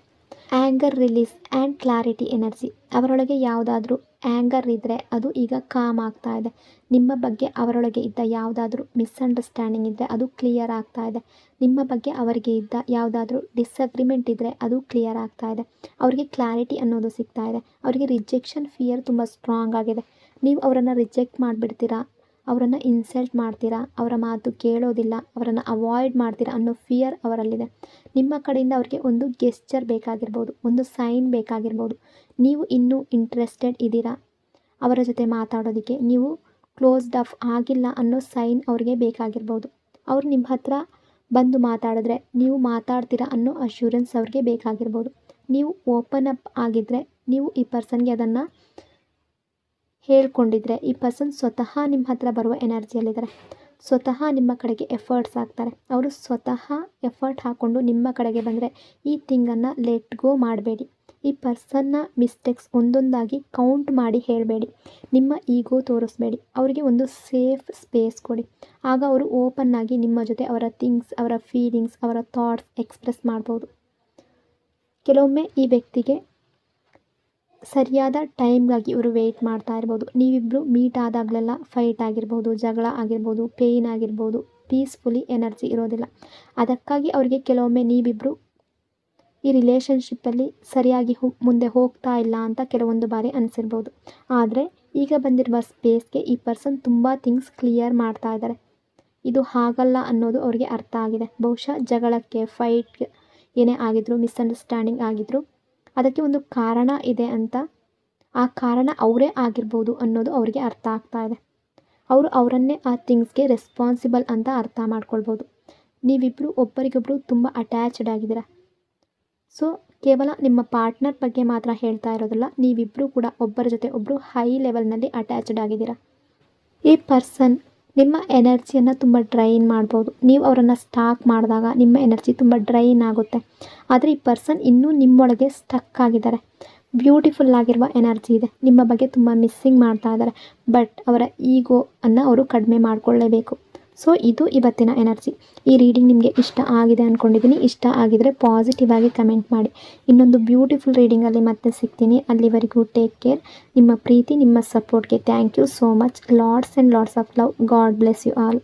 Speaker 1: Anger release and clarity energy. ಅವರೊಳಗೆ ಯಾವುದಾದ್ರೂ ಆ್ಯಂಗರ್ ಇದ್ದರೆ ಅದು ಈಗ ಕಾಮ್ ಆಗ್ತಾ ಇದೆ. ನಿಮ್ಮ ಬಗ್ಗೆ ಅವರೊಳಗೆ ಇದ್ದ ಯಾವುದಾದ್ರೂ ಮಿಸ್ಅಂಡರ್ಸ್ಟ್ಯಾಂಡಿಂಗ್ ಇದ್ದರೆ ಅದು ಕ್ಲಿಯರ್ ಆಗ್ತಾ ಇದೆ. ನಿಮ್ಮ ಬಗ್ಗೆ ಅವರಿಗೆ ಇದ್ದ ಯಾವುದಾದ್ರೂ ಡಿಸಗ್ರಿಮೆಂಟ್ ಇದ್ದರೆ ಅದು ಕ್ಲಿಯರ್ ಆಗ್ತಾ ಇದೆ. ಅವರಿಗೆ ಕ್ಲಾರಿಟಿ ಅನ್ನೋದು ಸಿಗ್ತಾ ಇದೆ. ಅವರಿಗೆ ರಿಜೆಕ್ಷನ್ ಫಿಯರ್ ತುಂಬ ಸ್ಟ್ರಾಂಗ್ ಆಗಿದೆ. ನೀವು ಅವರನ್ನು ರಿಜೆಕ್ಟ್ ಮಾಡಿಬಿಡ್ತೀರಾ, ಅವರನ್ನು ಇನ್ಸಲ್ಟ್ ಮಾಡ್ತೀರಾ, ಅವರ ಮಾತು ಕೇಳೋದಿಲ್ಲ, ಅವರನ್ನು ಅವಾಯ್ಡ್ ಮಾಡ್ತೀರಾ ಅನ್ನೋ ಫಿಯರ್ ಅವರಲ್ಲಿದೆ. ನಿಮ್ಮ ಕಡೆಯಿಂದ ಅವರಿಗೆ ಒಂದು ಗೆಸ್ಚರ್ ಬೇಕಾಗಿರ್ಬೋದು, ಒಂದು ಸೈನ್ ಬೇಕಾಗಿರ್ಬೋದು. ನೀವು ಇನ್ನೂ ಇಂಟ್ರೆಸ್ಟೆಡ್ ಇದ್ದೀರಾ ಅವರ ಜೊತೆ ಮಾತಾಡೋದಕ್ಕೆ, ನೀವು ಕ್ಲೋಸ್ಡ್ ಆಫ್ ಆಗಿಲ್ಲ ಅನ್ನೋ ಸೈನ್ ಅವ್ರಿಗೆ ಬೇಕಾಗಿರ್ಬೋದು. ಅವ್ರು ನಿಮ್ಮ ಹತ್ರ ಬಂದು ಮಾತಾಡಿದ್ರೆ ನೀವು ಮಾತಾಡ್ತೀರಾ ಅನ್ನೋ ಅಶ್ಯೂರೆನ್ಸ್ ಅವ್ರಿಗೆ ಬೇಕಾಗಿರ್ಬೋದು. ನೀವು ಓಪನ್ ಅಪ್ ಆಗಿದ್ದರೆ, ನೀವು ಈ ಪರ್ಸನ್ಗೆ ಅದನ್ನು ಹೇಳ್ಕೊಂಡಿದ್ರೆ, ಈ ಪರ್ಸನ್ ಸ್ವತಃ ನಿಮ್ಮ ಹತ್ರ ಬರುವ ಎನರ್ಜಿಯಲ್ಲಿದ್ದಾರೆ. ಸ್ವತಃ ನಿಮ್ಮ ಕಡೆಗೆ ಎಫರ್ಟ್ಸ್ ಹಾಕ್ತಾರೆ. ಅವರು ಸ್ವತಃ ಎಫರ್ಟ್ ಹಾಕ್ಕೊಂಡು ನಿಮ್ಮ ಕಡೆಗೆ ಬಂದರೆ ಈ ಥಿಂಗನ್ನು ಲೆಟ್ ಗೋ ಮಾಡಬೇಡಿ. ಈ ಪರ್ಸನ್ನ ಮಿಸ್ಟೇಕ್ಸ್ ಒಂದೊಂದಾಗಿ ಕೌಂಟ್ ಮಾಡಿ ಹೇಳಬೇಡಿ. ನಿಮ್ಮ ಈಗೋ ತೋರಿಸ್ಬೇಡಿ. ಅವರಿಗೆ ಒಂದು ಸೇಫ್ ಸ್ಪೇಸ್ ಕೊಡಿ. ಆಗ ಅವರು ಓಪನ್ ಆಗಿ ನಿಮ್ಮ ಜೊತೆ ಅವರ ಥಿಂಗ್ಸ್, ಅವರ ಫೀಲಿಂಗ್ಸ್, ಅವರ ಥಾಟ್ಸ್ ಎಕ್ಸ್ಪ್ರೆಸ್ ಮಾಡ್ಬೋದು. ಕೆಲವೊಮ್ಮೆ ಈ ವ್ಯಕ್ತಿಗೆ ಸರಿಯಾದ ಟೈಮ್ಗಾಗಿ ಇವರು ವೆಯ್ಟ್ ಮಾಡ್ತಾ ಇರ್ಬೋದು. ನೀವಿಬ್ಬರು ಮೀಟ್ ಆದಾಗಲೆಲ್ಲ ಫೈಟ್ ಆಗಿರ್ಬೋದು, ಜಗಳ ಆಗಿರ್ಬೋದು, ಪೇಯ್ನ್ ಆಗಿರ್ಬೋದು, ಪೀಸ್ಫುಲಿ ಎನರ್ಜಿ ಇರೋದಿಲ್ಲ. ಅದಕ್ಕಾಗಿ ಅವರಿಗೆ ಕೆಲವೊಮ್ಮೆ ನೀವಿಬ್ಬರು ಈ ರಿಲೇಷನ್ಶಿಪ್ಪಲ್ಲಿ ಸರಿಯಾಗಿ ಮುಂದೆ ಹೋಗ್ತಾ ಇಲ್ಲ ಅಂತ ಕೆಲವೊಂದು ಬಾರಿ ಅನಿಸಿರ್ಬೋದು. ಆದರೆ ಈಗ ಬಂದಿರುವ ಸ್ಪೇಸ್ಗೆ ಈ ಪರ್ಸನ್ ತುಂಬ ಥಿಂಗ್ಸ್ ಕ್ಲಿಯರ್ ಮಾಡ್ತಾ ಇದ್ದಾರೆ. ಇದು ಹಾಗಲ್ಲ ಅನ್ನೋದು ಅವರಿಗೆ ಅರ್ಥ ಆಗಿದೆ. ಬಹುಶಃ ಜಗಳಕ್ಕೆ, ಫೈಟ್ಗೆ ಏನೇ ಆಗಿದ್ರು, ಮಿಸ್ಅಂಡರ್ಸ್ಟ್ಯಾಂಡಿಂಗ್ ಆಗಿದ್ರು, ಅದಕ್ಕೆ ಒಂದು ಕಾರಣ ಇದೆ ಅಂತ, ಆ ಕಾರಣ ಅವರೇ ಆಗಿರ್ಬೋದು ಅನ್ನೋದು ಅವರಿಗೆ ಅರ್ಥ ಆಗ್ತಾ ಇದೆ. ಅವರು ಅವರನ್ನೇ ಆ ಥಿಂಗ್ಸ್ಗೆ ರೆಸ್ಪಾನ್ಸಿಬಲ್ ಅಂತ ಅರ್ಥ ಮಾಡ್ಕೊಳ್ಬೋದು. ನೀವಿಬ್ಬರು ಒಬ್ಬರಿಗೊಬ್ಬರು ತುಂಬ ಅಟ್ಯಾಚ್ಡ್ ಆಗಿದ್ದೀರಾ. ಸೊ ಕೇವಲ ನಿಮ್ಮ ಪಾರ್ಟ್ನರ್ ಬಗ್ಗೆ ಮಾತ್ರ ಹೇಳ್ತಾ ಇರೋದಿಲ್ಲ, ನೀವಿಬ್ಬರು ಕೂಡ ಒಬ್ಬರ ಜೊತೆ ಒಬ್ಬರು ಹೈ ಲೆವೆಲ್ನಲ್ಲಿ ಅಟ್ಯಾಚ್ಡ್ ಆಗಿದ್ದೀರಾ. ಈ ಪರ್ಸನ್ ನಿಮ್ಮ ಎನರ್ಜಿಯನ್ನು ತುಂಬ ಡ್ರೈನ್ ಮಾಡ್ಬೋದು. ನೀವು ಅವರನ್ನು ಸ್ಟಾಕ್ ಮಾಡಿದಾಗ ನಿಮ್ಮ ಎನರ್ಜಿ ತುಂಬ ಡ್ರೈನ್ ಆಗುತ್ತೆ. ಆದರೆ ಈ ಪರ್ಸನ್ ಇನ್ನೂ ನಿಮ್ಮೊಳಗೆ ಸ್ಟಕ್ ಆಗಿದ್ದಾರೆ. ಬ್ಯೂಟಿಫುಲ್ ಆಗಿರುವ ಎನರ್ಜಿ ಇದೆ. ನಿಮ್ಮ ಬಗ್ಗೆ ತುಂಬ ಮಿಸ್ಸಿಂಗ್ ಮಾಡ್ತಾ ಇದ್ದಾರೆ. ಬಟ್ ಅವರ ಈಗೋ ಅನ್ನು ಅವರು ಕಡಿಮೆ ಮಾಡಿಕೊಳ್ಳೇಬೇಕು. ಸೊ ಇದು ಇವತ್ತಿನ ಎನರ್ಜಿ. ಈ ರೀಡಿಂಗ್ ನಿಮಗೆ ಇಷ್ಟ ಆಗಿದೆ ಅಂದ್ಕೊಂಡಿದ್ದೀನಿ. ಇಷ್ಟ ಆಗಿದರೆ ಪಾಸಿಟಿವ್ ಆಗಿ ಕಮೆಂಟ್ ಮಾಡಿ. ಇನ್ನೊಂದು ಬ್ಯೂಟಿಫುಲ್ ರೀಡಿಂಗಲ್ಲಿ ಮತ್ತೆ ಸಿಗ್ತೀನಿ. ಅಲ್ಲಿವರೆಗೂ ಟೇಕ್ ಕೇರ್. ನಿಮ್ಮ ಪ್ರೀತಿ, ನಿಮ್ಮ ಸಪೋರ್ಟ್ಗೆ thank you so much. Lots and lots of love. God bless you all.